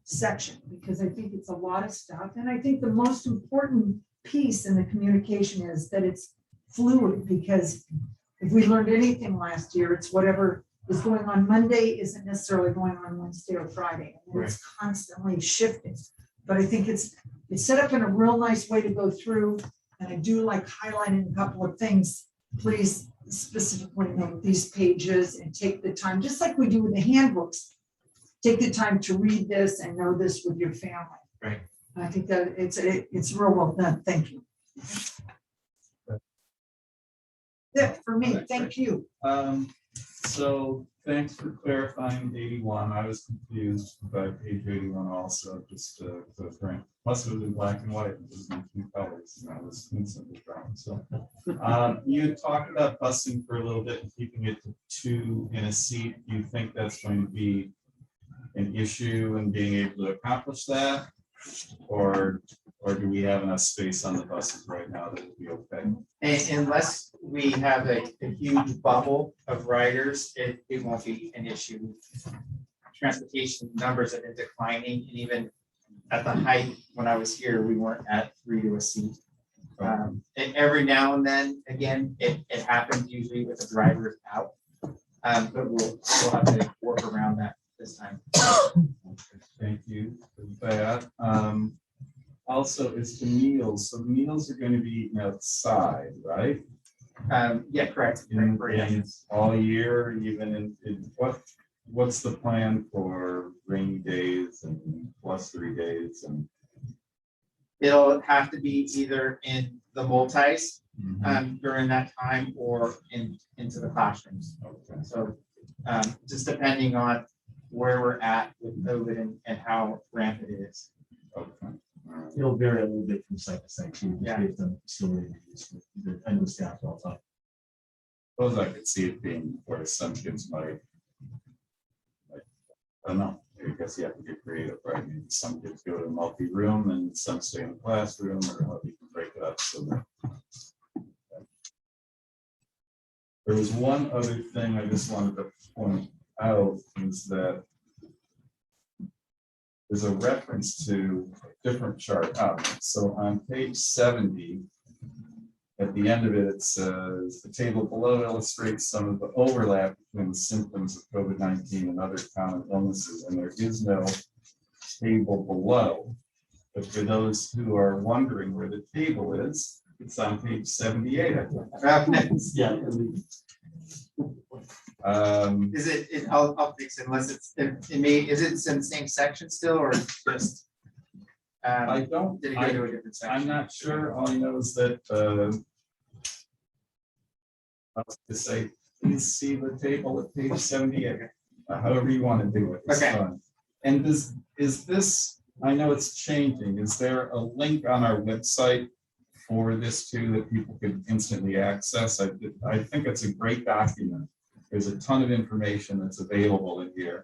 section because I think it's a lot of stuff. And I think the most important piece in the communication is that it's fluid, because if we learned anything last year, it's whatever is going on Monday isn't necessarily going on Wednesday or Friday. And it's constantly shifting. But I think it's set up in a real nice way to go through. And I do like highlighting a couple of things. Please specifically note these pages and take the time, just like we do with the handbooks. Take the time to read this and know this with your family. Right. I think that it's real well done. Thank you. Yeah, for me, thank you. So thanks for clarifying 81. I was confused by page 81 also, just must have been black and white, it was in two colors, and I was instantly brown. So you talked about busing for a little bit and keeping it to 2 in a seat. Do you think that's going to be an issue in being able to accomplish that? Or do we have enough space on the buses right now that it'll be okay? And unless we have a huge bubble of riders, it won't be an issue. Transportation numbers have been declining, and even at the height, when I was here, we weren't at 3 to a seat. And every now and then, again, it happens usually with the drivers out. But we'll have to work around that this time. Thank you for that. Also, it's the meals. So the meals are going to be eaten outside, right? Yeah, correct. In all year, even in what's the plan for rainy days and +3 days? And it'll have to be either in the multis during that time or into the classrooms. Okay. So just depending on where we're at with COVID and how rampant it is. Okay. It'll vary a little bit from site to site too, just Yeah. based on the facility use and the staff all the time. Suppose I could see it being where some kids might, like, I don't know, I guess you have to get creative, right? Maybe some kids go to multi-room and some stay in the classroom, or how you can break it up so that. There was one other thing I just wanted to point out, is that there's a reference to a different chart up. So on page 70, at the end of it, it says the table below illustrates some of the overlap between the symptoms of COVID-19 and other common illnesses, and there is no table below. But for those who are wondering where the table is, it's on page 78. I think. Yeah. Is it? I'll fix it unless it's. It may. Is it in the same section still, or just? I don't. Did it go to a different section? I'm not sure. All I know is that I was to say, please see the table at page 78. However you want to do it. It's Okay. fine. And is this? I know it's changing. Is there a link on our website for this too that people could instantly access? I think it's a great document. There's a ton of information that's available in here.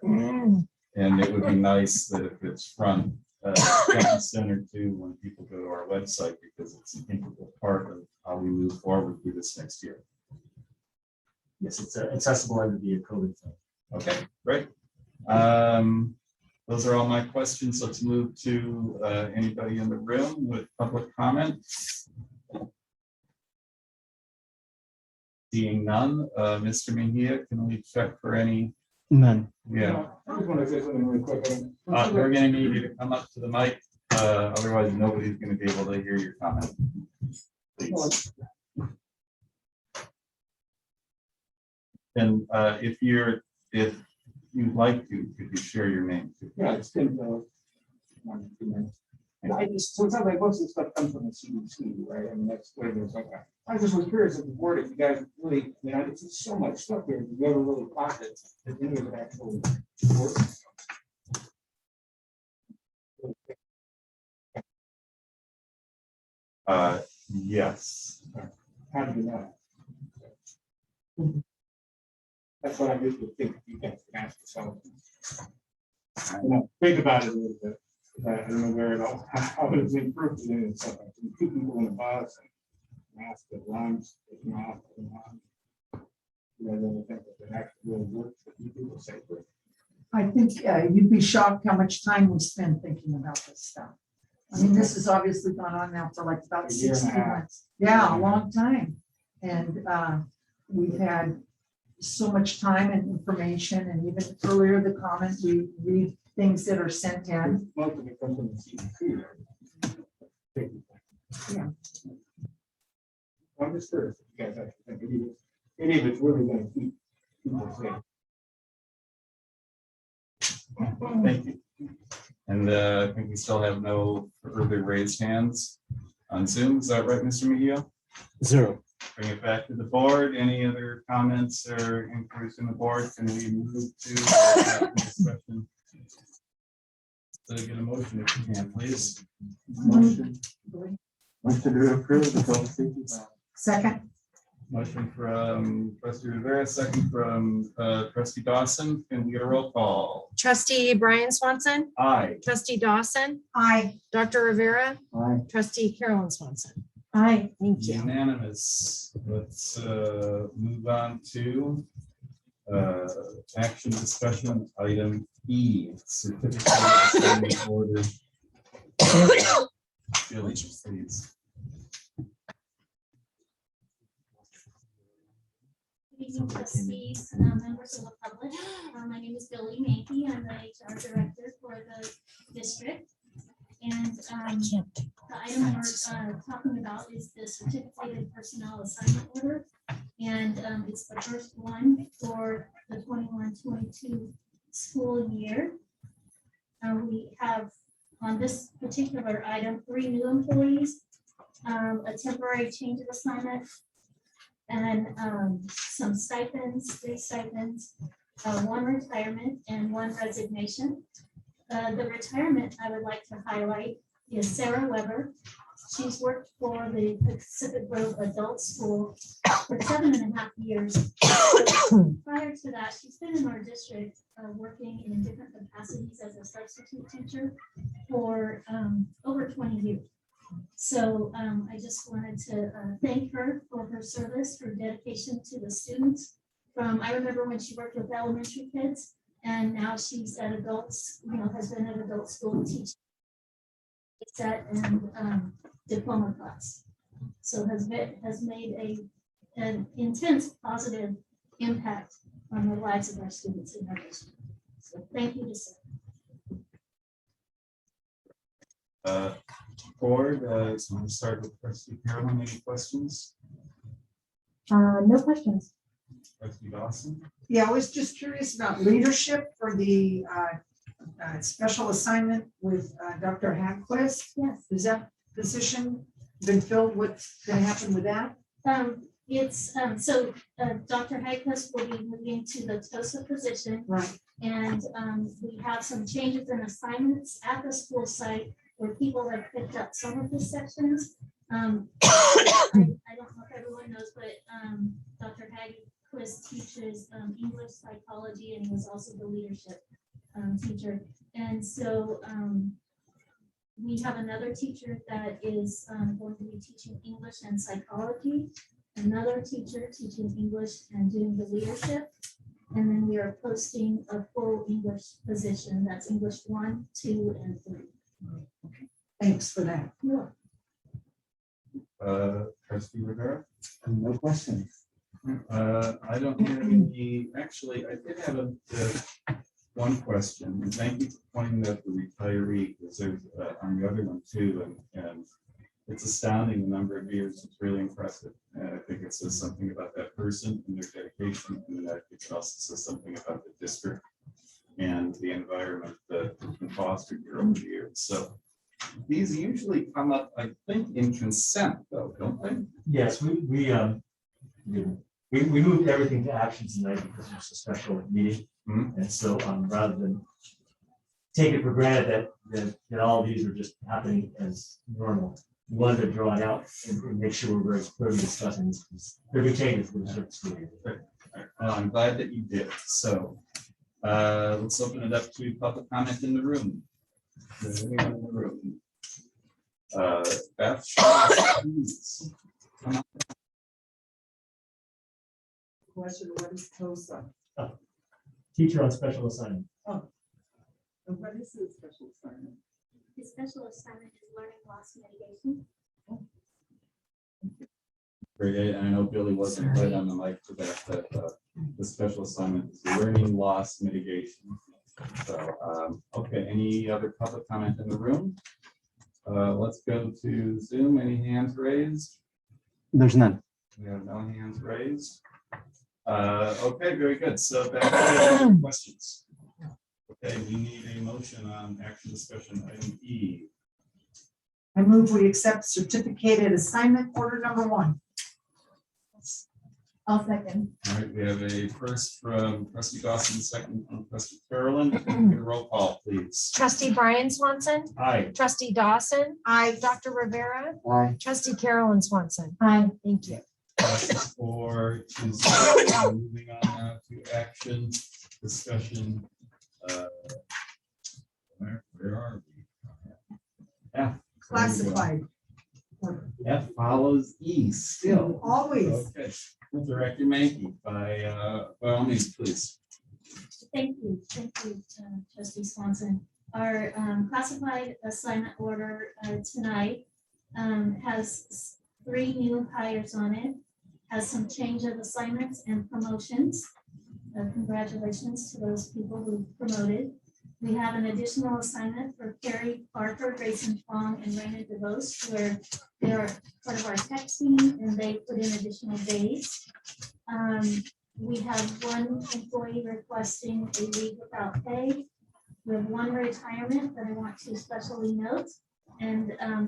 And it would be nice that if it's front and center too when people go to our website, because it's an integral part of how we move forward through this next year. Yes, it's accessible under the COVID thing. Okay, great. Those are all my questions. Let's move to anybody in the room with public comment. Seeing none, Mr. Mejia, can we check for any? None. Yeah. I just want to say something really quick. We're gonna need you to come up to the mic, otherwise nobody's gonna be able to hear your comment. Please. And if you'd like to, could you share your name? Yeah, it's been 1 2 minutes. And I just, so it sounds like most of the stuff comes from the CDC, right? I mean, that's what it is. Like, I just was curious if the board, if you guys really, I mean, it's just so much stuff here. You never really caught it. If any of it actually works. Yes. How do you know? That's what I usually think you guys can ask yourself. You know, think about it a little bit. I don't know where it all, how it's improved and stuff. Like two people in the bus and mask that runs, you know, really think that it actually really works for people safely. I think you'd be shocked how much time we spend thinking about this stuff. I mean, this has obviously gone on now for like about A year and a 60 half. months. Yeah, a long time. And we've had so much time and information, and even earlier the comment, we read things that are sent in. Most of it comes from the CDC. Yeah. I'm just curious, if you guys actually think any of it's really gonna keep people safe. Thank you. And I think we still have no further raised hands on Zoom. Is that right, Mr. Mejia? 0. Bring it back to the board. Any other comments or inquiries from the board? Can we move to discussion? So get a motion if you can, please. Motion to approve the public safety plan. Second, Motion from trustee Rivera, second from trustee Dawson. Can we get a roll call? Trustee Brian Swanson, Aye. trustee Dawson, aye. Dr. Rivera, Aye. trustee Carolyn Swanson. Aye. Thank you. Unanimous. Let's move on to action discussion item E, certificate of assignment order. Billy, please. Good evening, trustees, members of the public. My name is Billy Mackey. I'm the HR director for the district. And the item we're talking about is the certificated personnel assignment order. And it's the first one for the 21-22 school year. We have on this particular item 3 new employees, a temporary change of assignment, and some stipends, 3 stipends, 1 retirement and 1 resignation. The retirement I would like to highlight is Sarah Weber. She's worked for the Pacific Grove Adult School for 7.5 years. Prior to that, she's been in our district working in different capacities as a substitute teacher for over 20 years. So I just wanted to thank her for her service, her dedication to the students. I remember when she worked with elementary kids, and now she's at adults, has been at adult school teaching set and diploma class. So has made an intense positive impact on the lives of our students in our district. So thank you to Sarah. Board, so we'll start with trustee Carolyn. Any questions? No questions. Trustee Dawson? Yeah, I was just curious about leadership for the special assignment with Dr. Hagquist. Yes. Is that position been filled? What's going to happen with that? So Dr. Hagquist will be moving to the TOSA position. Right. And we have some changes in assignments at the school site where people have picked up some of the sections. I don't know if everyone knows, but Dr. Hagquist teaches English psychology, and he was also the leadership teacher. And so we have another teacher that is going to be teaching English and psychology, another teacher teaching English and doing the leadership. And then we are posting a full English position. That's English 1, 2, and 3. Thanks for that. Trustee Rivera? No questions. I don't have any, actually, I did have one question, and thank you for pointing out the retiree, because there's on the other one too, and it's astounding the number of years. It's really impressive, and I think it says something about that person and their dedication, and that it also says something about the district and the environment that has been fostered here over the years. So these usually come up, I think, in consent, though, don't they? Yes, we moved everything to action tonight because it's a special meeting. And so rather than take it for granted that all these are just happening as normal, we wanted to draw it out and make sure we're very clearly discussing this. There'll be changes with the school year. Well, I'm glad that you did. So let's open it up to public comment in the room. Is there anyone in the room? Beth, please. Come on. Question, what is TOSA? Teacher on special assignment. Oh. And what is the special assignment? His special assignment is learning loss mitigation. Great, and I know Billy wasn't right on the mic for that, the special assignment is learning loss mitigation. So, okay, any other public comment in the room? Let's go to Zoom. Any hands raised? There's none. We have no hands raised. Okay, very good. So back to questions. Okay, we need a motion on action discussion item E. I move we accept certificated assignment order number 1. I'll second. All right, we have a first from trustee Dawson, second from trustee Carolyn. Can we get a roll call, please? Trustee Brian Swanson, Aye. trustee Dawson, I Dr. Rivera, Aye. trustee Carolyn Swanson. Aye. Thank you. Or is moving on now to action discussion. Where are we? F. classified. F follows E still. Always. Okay. Director Mankey, by all means, please. Thank you, trustee Swanson. Our classified assignment order tonight has 3 new hires on it, has some change of assignments and promotions. Congratulations to those people who promoted. We have an additional assignment for Carrie Parker, Grayson Fong, and Raina DeVos, where they are part of our tech team and they put in additional days. We have 1 employee requesting a leave without pay. We have 1 retirement that I want to especially note, and a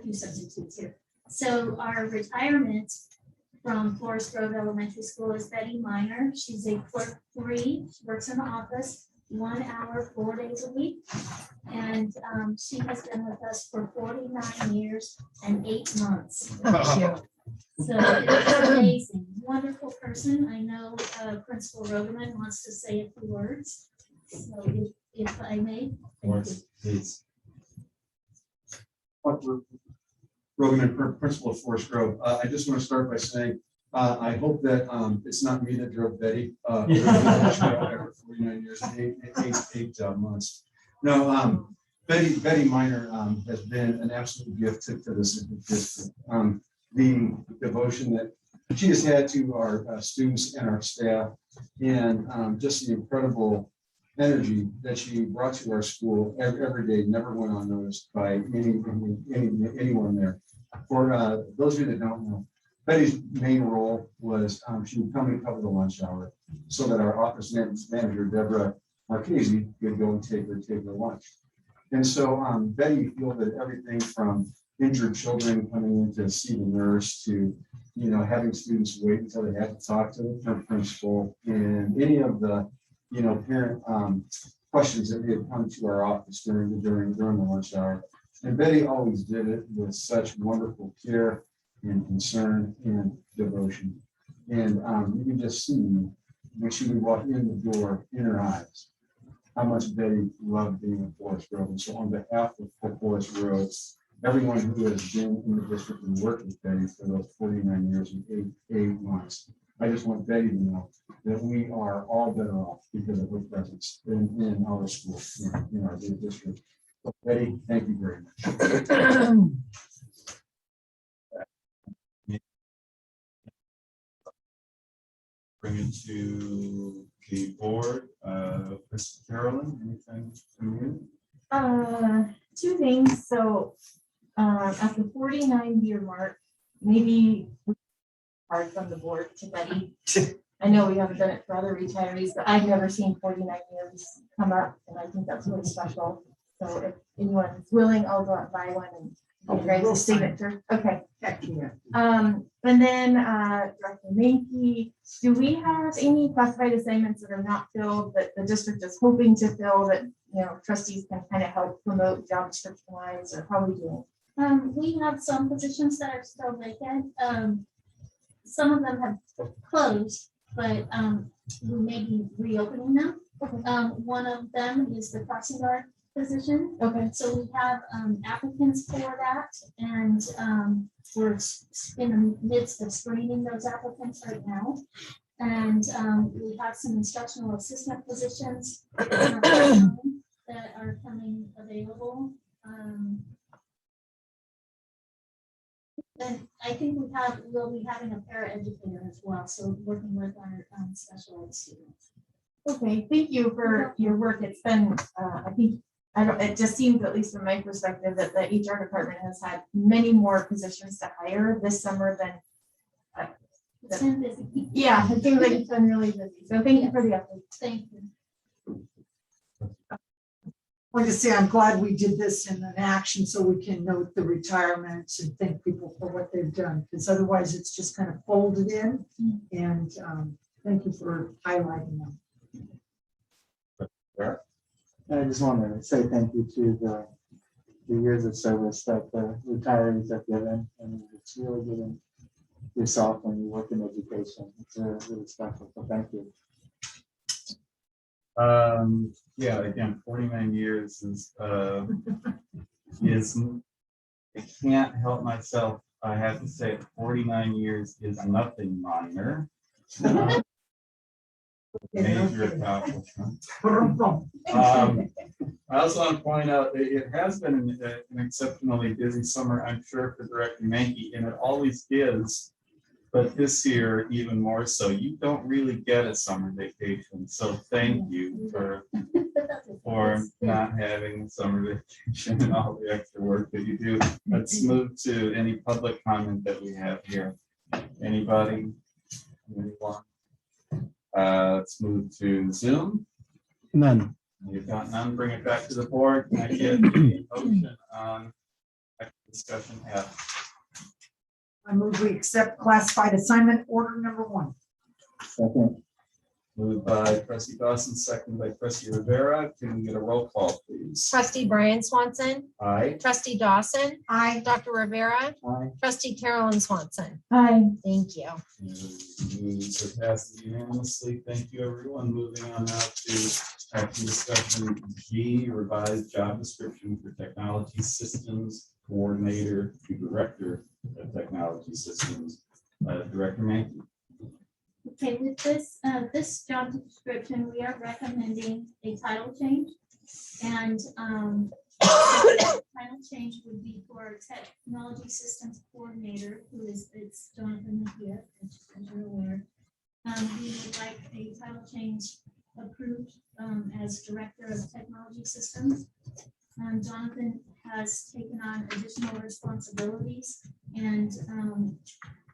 few substitutes here. So our retirement from Forest Grove Elementary School is Betty Miner. She's a clerk 3. She works in the office 1 hour, 4 days a week. And she has been with us for 49 years and 8 months. So it's amazing, wonderful person. I know Principal Roderman wants to say a few words. So if I may. Thank you. Please. Rogan, principal of Forest Grove. I just want to start by saying, I hope that it's not me that drove Betty. For 49 years and eight months. No, Betty Miner has been an absolute gift to this district. The devotion that she has had to our students and our staff, and just the incredible energy that she brought to our school every day never went unnoticed by anyone there. For those of you that don't know, Betty's main role was she would come and cover the lunch hour so that our office manager, Deborah Marchese, could go and take her lunch. And so Betty fielded everything from injured children coming in to see the nurse to, having students wait until they had to talk to the principal, and any of the, parent questions that may have come to our office during the lunch hour. And Betty always did it with such wonderful care and concern and devotion. And you can just see when she would walk in the door in her eyes how much Betty loved being in Forest Grove. And so on behalf of Forest Grove, everyone who has been in the district and worked with Betty for those 49 years and eight months, I just want Betty to know that we are all better off because of her presence in our school, in our district. Betty, thank you very much. Bring it to the board. Ms. Carolyn, anything from you? 2 things. So at the 49-year mark, maybe hard from the board to Betty. I know we haven't done it for other retirees, but I've never seen 49 years come up, and I think that's really special. So if anyone's willing, I'll go out and buy one and write the signature. Okay. And then Director Mankey, do we have any classified assignments that are not filled that the district is hoping to fill that trustees can kind of help promote job description wise, or how are we doing? We have some positions that are still vacant. Some of them have closed, but we may be reopening them. One of them is the crossing guard position. Okay. So we have applicants for that, and we're in the midst of screening those applicants right now. And we have some instructional assistant positions that that are coming available. Then I think we'll be having a paraeducator as well, so working with our special ed students. Okay, thank you for your work. It's been, I think, it just seems, at least from my perspective, that the HR department has had many more positions to hire this summer than. It's been busy. Yeah, it seems like it's been really busy. So thank you for the update. Thank you. Like I say, I'm glad we did this in an action so we can note the retirements and thank people for what they've done, because otherwise it's just kind of folded in. And thank you for highlighting them. I just want to say thank you to the years of service that the retirees have given, and it's really given yourself when you work in education. It's really special, so thank you. Yeah, again, 49 years is I can't help myself. I have to say 49 years is nothing minor. Major accomplishment. I also want to point out that it has been an exceptionally busy summer, I'm sure, for Director Mankey, and it always is. But this year, even more so. You don't really get a summer vacation, so thank you for not having a summer vacation and all the extra work that you do. Let's move to any public comment that we have here. Anybody? Anyone? Let's move to Zoom. None. You've got none. Bring it back to the board. Can I get a motion on discussion F? I move we accept classified assignment order number 1. Second. Moved by trustee Dawson, seconded by trustee Rivera. Can we get a roll call, please? Trustee Brian Swanson, Aye. trustee Dawson, Aye. Dr. Rivera, Aye. trustee Carolyn Swanson. Hi. Thank you. We surpassed unanimously. Thank you, everyone. Moving on now to action discussion G, revised job description for technology systems coordinator to director of technology systems. Director Mankey. Okay, with this job description, we are recommending a title change. And title change would be for technology systems coordinator, who is, it's Jonathan here, as you're aware. We would like a title change approved as director of technology systems. Jonathan has taken on additional responsibilities, and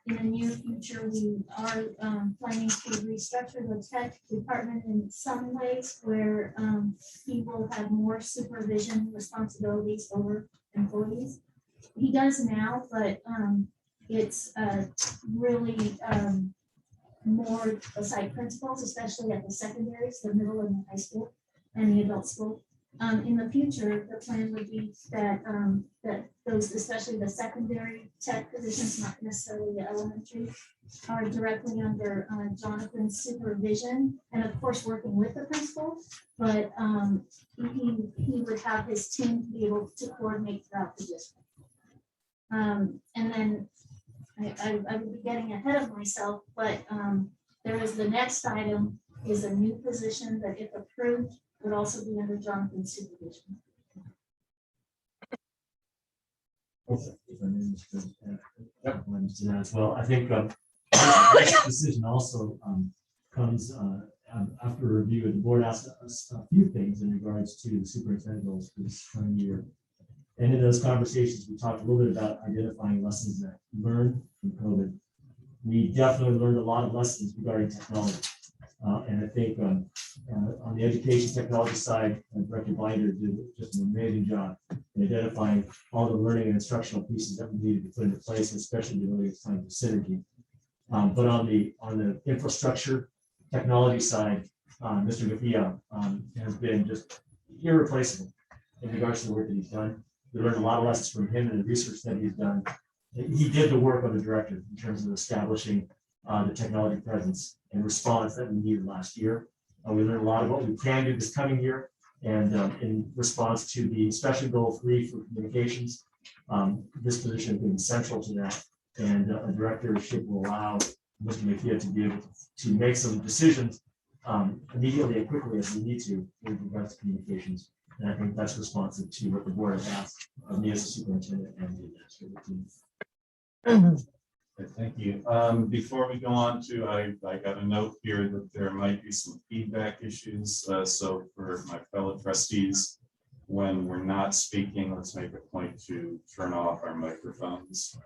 in the near future, we are planning to restructure the tech department in some ways where he will have more supervision responsibilities over employees. He does now, but it's really more aside principals, especially at the secondaries, the middle and the high school and the adult school. In the future, the plan would be that that those, especially the secondary tech positions, not necessarily the elementary, are directly under Jonathan's supervision, and of course working with the principal. But he would have his team be able to coordinate throughout the district. And then I would be getting ahead of myself, but there is the next item is a new position that, if approved, would also be under Jonathan's supervision. To that as well. I think this decision also comes after a review, and the board asked us a few things in regards to the superintendent goals for this coming year. And in those conversations, we talked a little bit about identifying lessons that we learned from COVID. We definitely learned a lot of lessons regarding technology. And I think on the education technology side, Director Binder did just an amazing job in identifying all the learning and instructional pieces that we needed to put into place, especially during this time of synergy. But on the infrastructure technology side, Mr. Gafia has been just irreplaceable in regards to the work that he's done. We learned a lot of lessons from him and the research that he's done. He did the work of the director in terms of establishing the technology presence and response that we needed last year. We learned a lot of what we can do this coming year, and in response to the special goal 3 for communications, this position has been central to that, and a directorship will allow Mr. McKee to be able to make some decisions immediately and quickly as we need to with regards to communications. And I think that's responsive to what the board has asked of me as a superintendent and the administrative team. Okay, thank you. Before we go on to, I got a note here that there might be some feedback issues. So for my fellow trustees, when we're not speaking, let's make a point to turn off our microphones.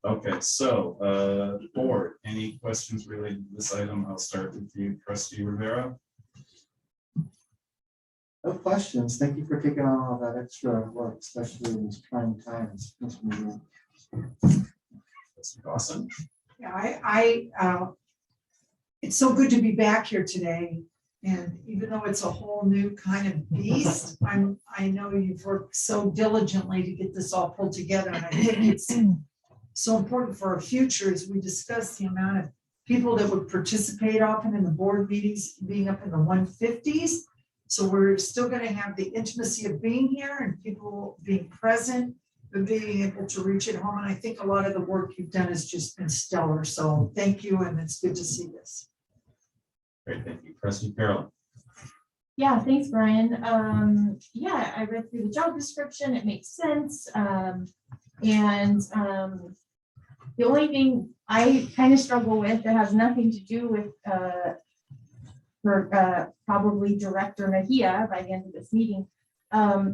Okay, so board, any questions related to this item? I'll start with you, Trustee Rivera. No questions. Thank you for taking on all that extra work, especially in these trying times. That's awesome. Yeah, it's so good to be back here today. And even though it's a whole new kind of beast, I know you've worked so diligently to get this all pulled together. And I think it's so important for our future as we discuss the amount of people that would participate often in the board meetings being up in the 150s. So we're still going to have the intimacy of being here and people being present, but being able to reach it home. And I think a lot of the work you've done has just been stellar. So thank you. And it's good to see this. Great, thank you. Trustee Carolyn. Yeah, thanks, Brian. Yeah, I read through the job description. It makes sense. The only thing I kind of struggle with that has nothing to do with probably Director Mejia by the end of this meeting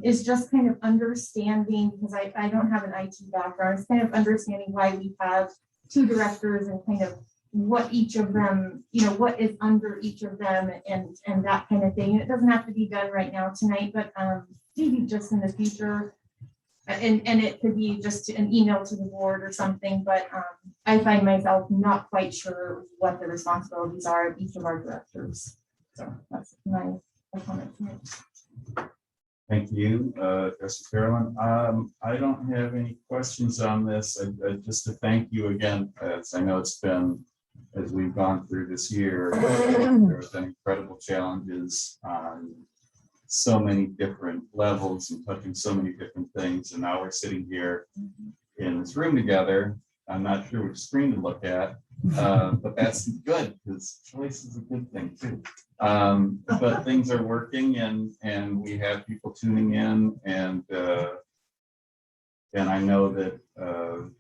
is just kind of understanding, because I don't have an IT background, it's kind of understanding why we have two directors and kind of what each of them, what is under each of them and that kind of thing. It doesn't have to be done right now tonight, but maybe just in the future. And it could be just an email to the board or something, but I find myself not quite sure what the responsibilities are of each of our directors. So that's my comment. Thank you, Trustee Carolyn. I don't have any questions on this. Just to thank you again, as I know it's been, as we've gone through this year, there have been incredible challenges on so many different levels and touching so many different things. And now we're sitting here in this room together. I'm not sure which screen to look at, but that's good because choice is a good thing too. But things are working and we have people tuning in and I know that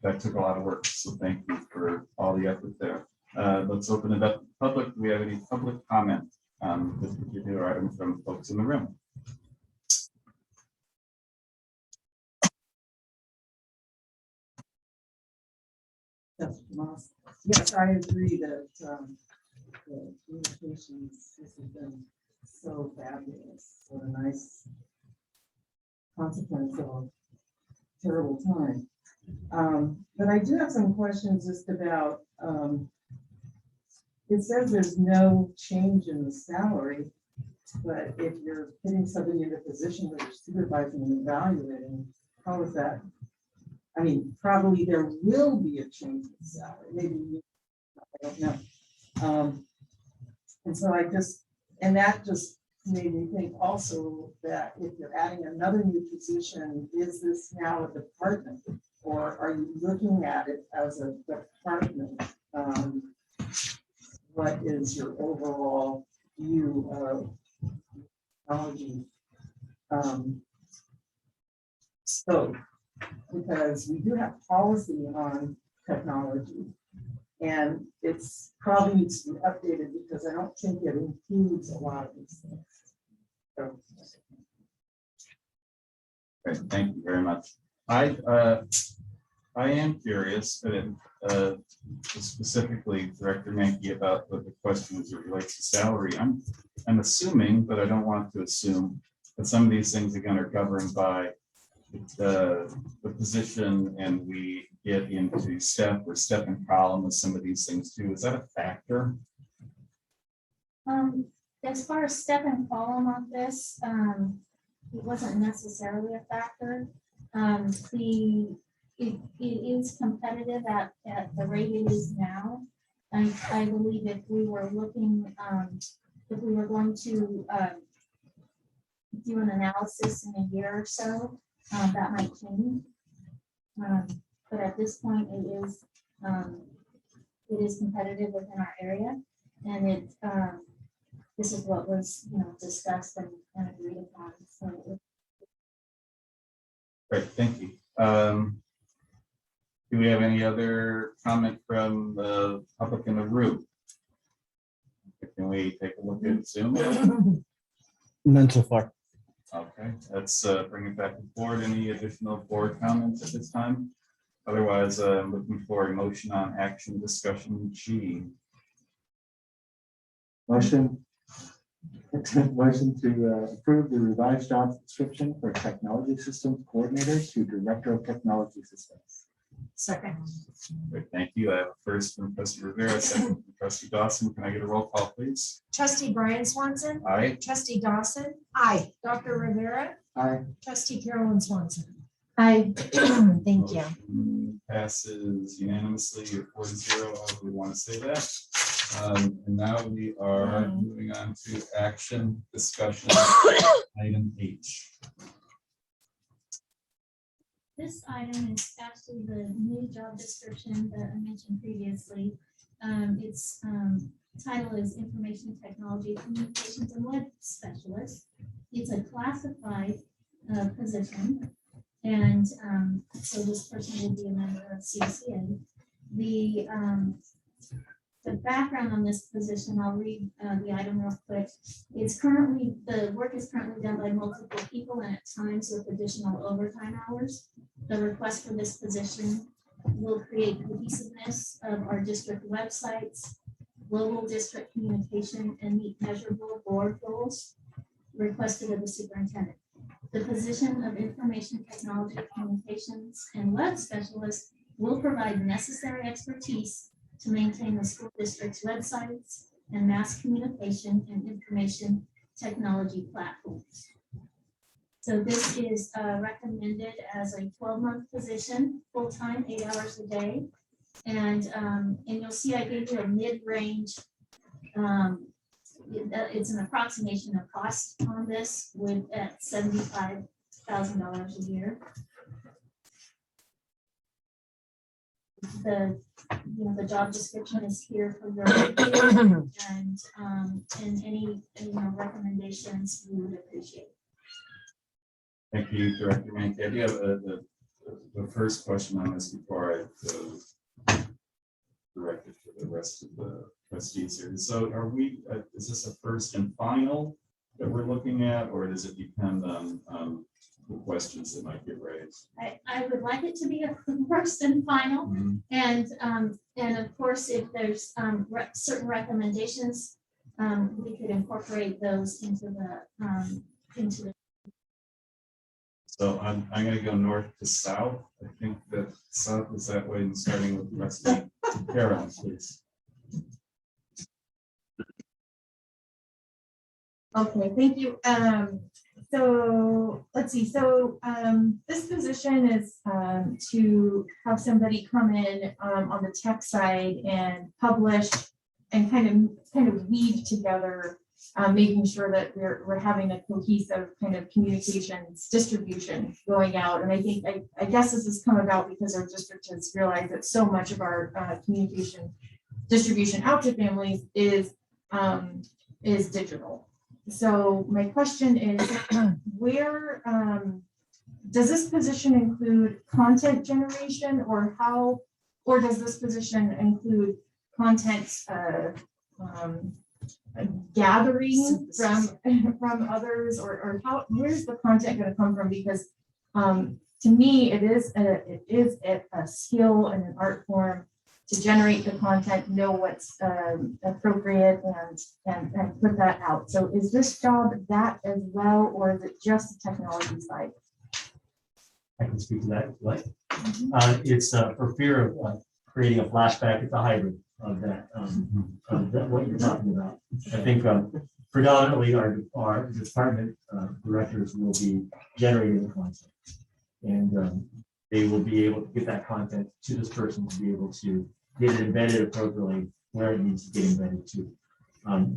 that took a lot of work. So thank you for all the effort there. Let's open it up to the public. Do we have any public comment on this particular item from folks in the room? Yes, I agree that the communications, this has been so fabulous. What a nice consequence of a terrible time. But I do have some questions just about, it says there's no change in the salary, but if you're putting somebody in a position where you're supervising and evaluating, how is that? I mean, probably there will be a change in salary, maybe, I don't know. And so that just made me think also that if you're adding another new position, is this now a department? Or are you looking at it as a department? What is your overall view of technology scope? Because we do have policy on technology and it's probably needs to be updated because I don't think it includes a lot of these things. So. Great, thank you very much. I am curious, specifically Director Mankey, about the question as it relates to salary. I'm assuming, but I don't want to assume that some of these things again are governed by the position, and we get into step or step and column with some of these things too. Is that a factor? As far as step and column on this, it wasn't necessarily a factor. It is competitive at the rate it is now. I believe if we were looking, if we were going to do an analysis in a year or so, that might change. But at this point, it is competitive within our area, and this is what was, discussed and agreed upon. So Great, thank you. Do we have any other comment from the public in the room? Can we take a look at Zoom? None so far. Okay, let's bring it back to the board. Any additional board comments at this time? Otherwise, I'm looking for a motion on action discussion G. Motion. Motion to approve the revised job description for technology systems coordinator to director of technology systems. Second. Great, thank you. I have a first from trustee Rivera, second from trustee Dawson. Can I get a roll call, please? Trustee Brian Swanson, Aye. trustee Dawson, Aye. Dr. Rivera, Aye. trustee Carolyn Swanson. Hi. Thank you. Motion passes unanimously or 4-0, however we want to say that. And now we are moving on to action discussion item H. this item is actually the new job description that I mentioned previously. Its title is Information Technology Communications and Web Specialist. It's a classified position. And so this person will be a member of CCA. The background on this position, I'll read the item real quick. The work is currently done by multiple people and at times with additional overtime hours. The request for this position will create cohesiveness of our district websites, global district communication, and meet measurable board goals requested of the superintendent. The position of Information Technology Communications and Web Specialist will provide necessary expertise to maintain the school district's websites and mass communication and information technology platforms. So this is recommended as a 12-month position, full-time, 8 hours a day. And you'll see I gave you a mid-range. It's an approximation of cost on this with at $75,000 a year. The job description is here for your review, and any recommendations we would appreciate. Thank you, Director Mank. I do have the first question on this before I direct it to the rest of the trustees here. So are we, is this a first and final that we're looking at, or does it depend on the questions that might get raised? I would like it to be a first and final. And of course, if there's certain recommendations, we could incorporate those into the. So I'm going to go north to south. I think that south is that way, and starting with the rest of Carolyn, please. Okay, thank you. So let's see. So this position is to have somebody come in on the tech side and publish and kind of weave together, making sure that we're having a cohesive kind of communications distribution going out. And I think I guess this has come about because our district has realized that so much of our communication distribution out to families is digital. So my question is, where does this position include content generation, or does this position include content gathering from others, or where's the content going to come from? Because to me, it is a skill and an art form to generate the content, know what's appropriate, and put that out. So is this job that as well, or is it just the technology side? I can speak to that if you like. It's for fear of creating a flashback. It's a hybrid of that, what you're talking about. I think predominantly our department directors will be generating the content, and they will be able to get that content to this person to be able to get it embedded appropriately where it needs to get embedded to.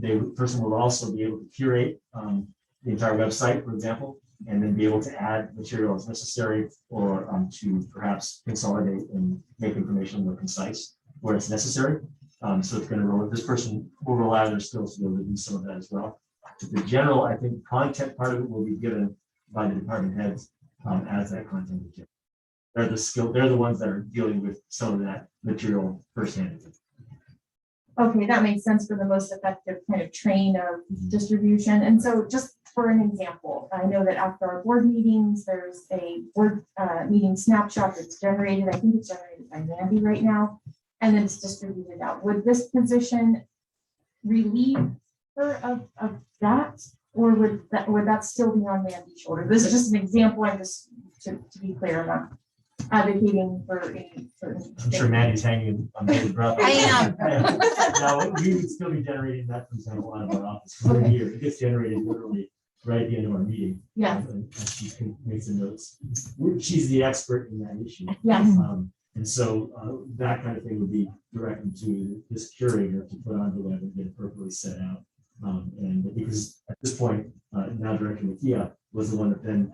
The person will also be able to curate the entire website, for example, and then be able to add material as necessary, or to perhaps consolidate and make information more concise where it's necessary. So it's going to roll. This person will rely on their skills to be able to do some of that as well. But the general, I think, content part of it will be given by the department heads as that content is given. They're the ones that are dealing with some of that material firsthand. Okay, that makes sense for the most effective kind of train of distribution. And so just for an example, I know that after our board meetings, there's a board meeting snapshot that's generated. I think it's generated by Mandy right now, and then it's distributed out. Would this position relieve her of that? Or would that still be on Mandy's shoulder? This is just an example. I'm just to be clear, I'm not advocating for any certain. I'm sure Mandy's hanging on the breath. I am. Now, we would still be generating that, for example, out of our office for a year. It gets generated literally right at the end of our meeting. Yeah. And she can make some notes. She's the expert in that issue. Yes. And so that kind of thing would be directed to this curator to put on the web and get appropriately set out. And because at this point, now Director Makia was the one that then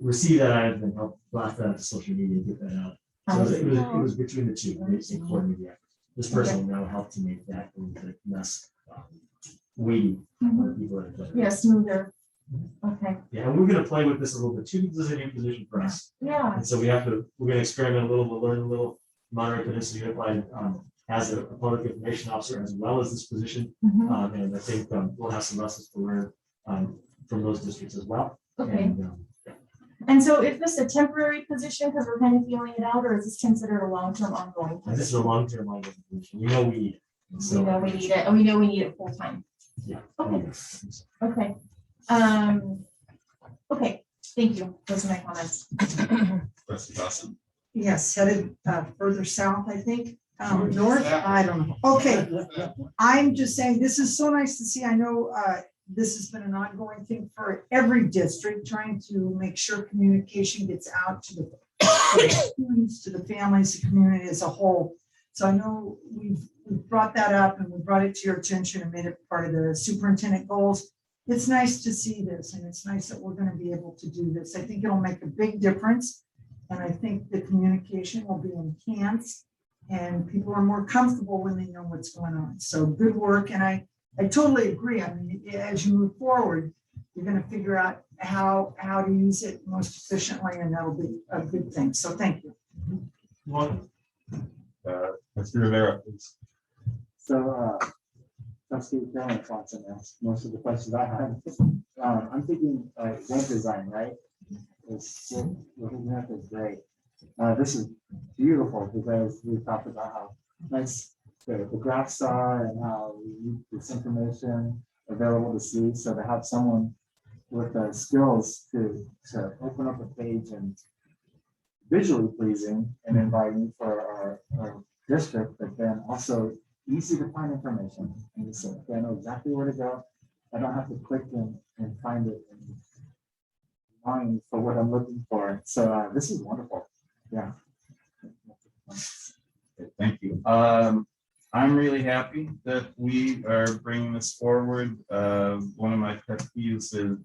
received that item and helped blast that out to social media, get that out. So it was between the two, they coordinated the effort. This person will now help to make that a little bit less weighty for people that are playing. Yeah, smoother. Okay. Yeah, and we're gonna play with this a little bit too, because it's a new position for us. Yeah. And so we're gonna experiment a little, we'll learn a little, Monterey Peninsula Unified as a public information officer as well as this position. And I think we'll have some lessons to learn from those districts as well. Okay. And so is this a temporary position because we're kind of feeling it out, or is this considered a long-term ongoing And this is a position? long-term ongoing position. We know we need it. We know we need it, and we know we need it full-time. Yeah. Okay. Okay. Okay, thank you. Those are my comments. Trustee Dawson. Yes, headed further south, I think. North, I don't know. Okay, I'm just saying, this is so nice to see. I know this has been an ongoing thing for every district, trying to make sure communication gets out to the students, to the families, the community as a whole. So I know we've brought that up and we brought it to your attention and made it part of the superintendent goals. It's nice to see this, and it's nice that we're going to be able to do this. I think it'll make a big difference. And I think the communication will be enhanced and people are more comfortable when they know what's going on. So good work. And I totally agree. I mean, as you move forward, you're going to figure out how to use it most efficiently, and that'll be a good thing. So thank you. Mr. Rivera, please. So, Trustee Grant wants to ask most of the questions I have. I'm thinking web design, right? That is great. This is beautiful because we talked about how nice the graphs are and how we need this information available to see. So to have someone with the skills to open up a page and visually pleasing and inviting for our district, but then also easy to find information. And so I know exactly where to go. I don't have to click and find it and find for what I'm looking for. So this is wonderful. Yeah. Thank you. I'm really happy that we are bringing this forward. One of my pet peeves is,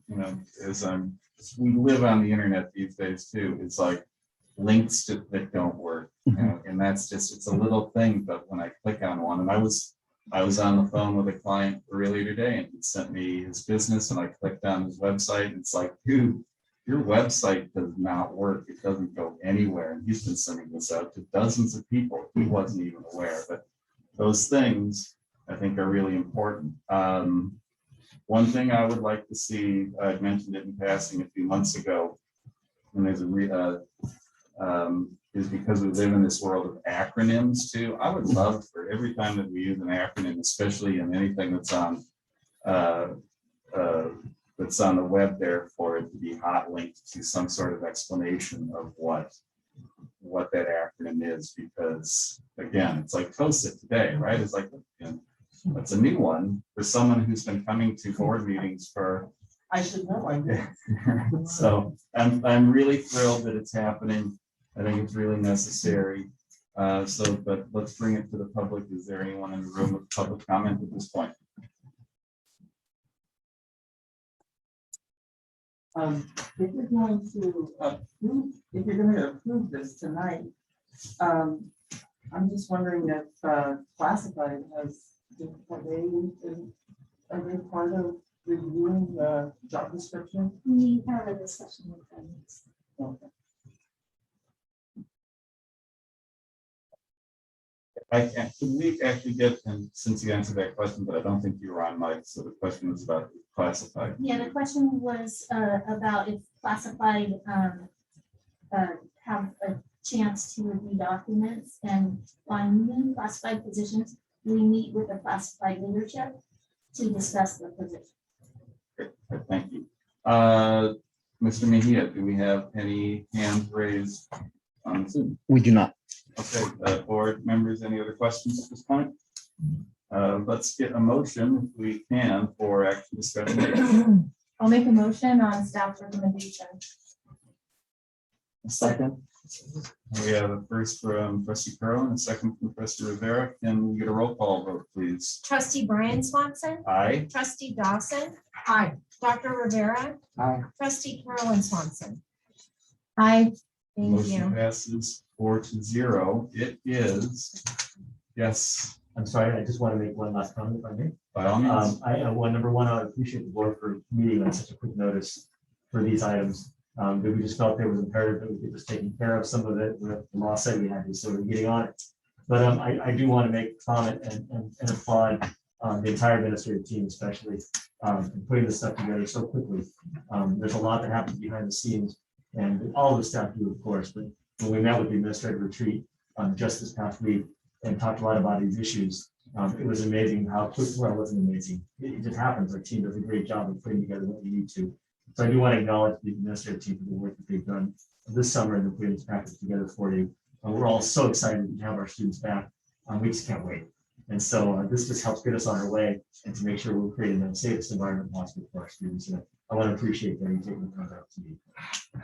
we live on the internet these days too. It's like links that don't work, and that's just, it's a little thing, but when I click on one, and I was on the phone with a client earlier today and he sent me his business and I clicked on his website and it's like, dude, your website does not work. It doesn't go anywhere. And he's been sending this out to dozens of people. He wasn't even aware, but those things I think are really important. One thing I would like to see, I mentioned it in passing a few months ago, and there's is because we live in this world of acronyms too. I would love for every time that we use an acronym, especially in anything that's on the web there, for it to be hot linked to some sort of explanation of what that acronym is, because again, it's like COSIT today, right? It's like, that's a new one for someone who's been coming to board meetings for. I should know. I did. So I'm really thrilled that it's happening. I think it's really necessary. But let's bring it to the public. Is there anyone in the room with public comment at this point? If you're going to approve this tonight, I'm just wondering if classified are they part of reviewing the job description? We have a discussion with them. Okay. I can, could we actually get, and since you answered that question, but I don't think you were on mic, so the question was about classified. Yeah, the question was about if classified have a chance to review documents, and on new classified positions, we meet with the classified leadership to discuss the position. Great, thank you. Mr. Mejia, do we have any hands raised on Zoom? We do not. Okay, board members, any other questions at this point? Let's get a motion, if we can, for action discussion. I'll make a motion on staff recommendation. Second. We have a first from trustee Curl and a second from trustee Rivera. Can we get a roll call vote, please? Trustee Brian Swanson, Aye. trustee Dawson, Aye. Dr. Rivera, Aye. trustee Carolyn Swanson. Aye. Thank Motion you. passes 4-0. It is, yes, I'm sorry, I just want to make one last comment, if I may. by all means. Number one, I appreciate the board for meeting on such a quick notice for these items. That we just felt there was imperative that we get this taken care of. Some of it, the law said we had to, so we're getting on it. But I do want to make a comment and applaud the entire administrative team, especially in putting this stuff together so quickly. There's a lot that happens behind the scenes, and all of the staff do, of course, but when we met with the administrative retreat just this past week and talked a lot about these issues, it was amazing how quick, well, it wasn't amazing. It just happens. Our team does a great job of putting together what we need to. So I do want to acknowledge the administrative team for the work that they've done this summer and putting this package together for you. We're all so excited to have our students back. We just can't wait. And so this just helps get us on our way and to make sure we're creating the safest environment possible for our students. And I want to appreciate that you taking the time out to meet.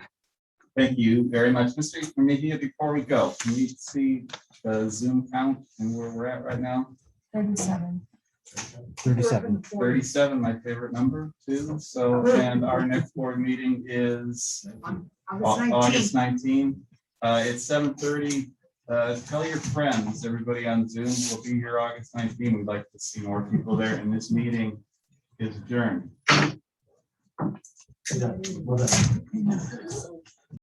Thank you very much. Mr. Mejia, before we go, can we see the Zoom count and where we're at right now? 37. 37. 37, my favorite number too. So, and our next board meeting is August 19. It's 7:30. Tell your friends, everybody on Zoom will be here August 19. We'd like to see more people there, and this meeting is adjourned. Yeah, well done.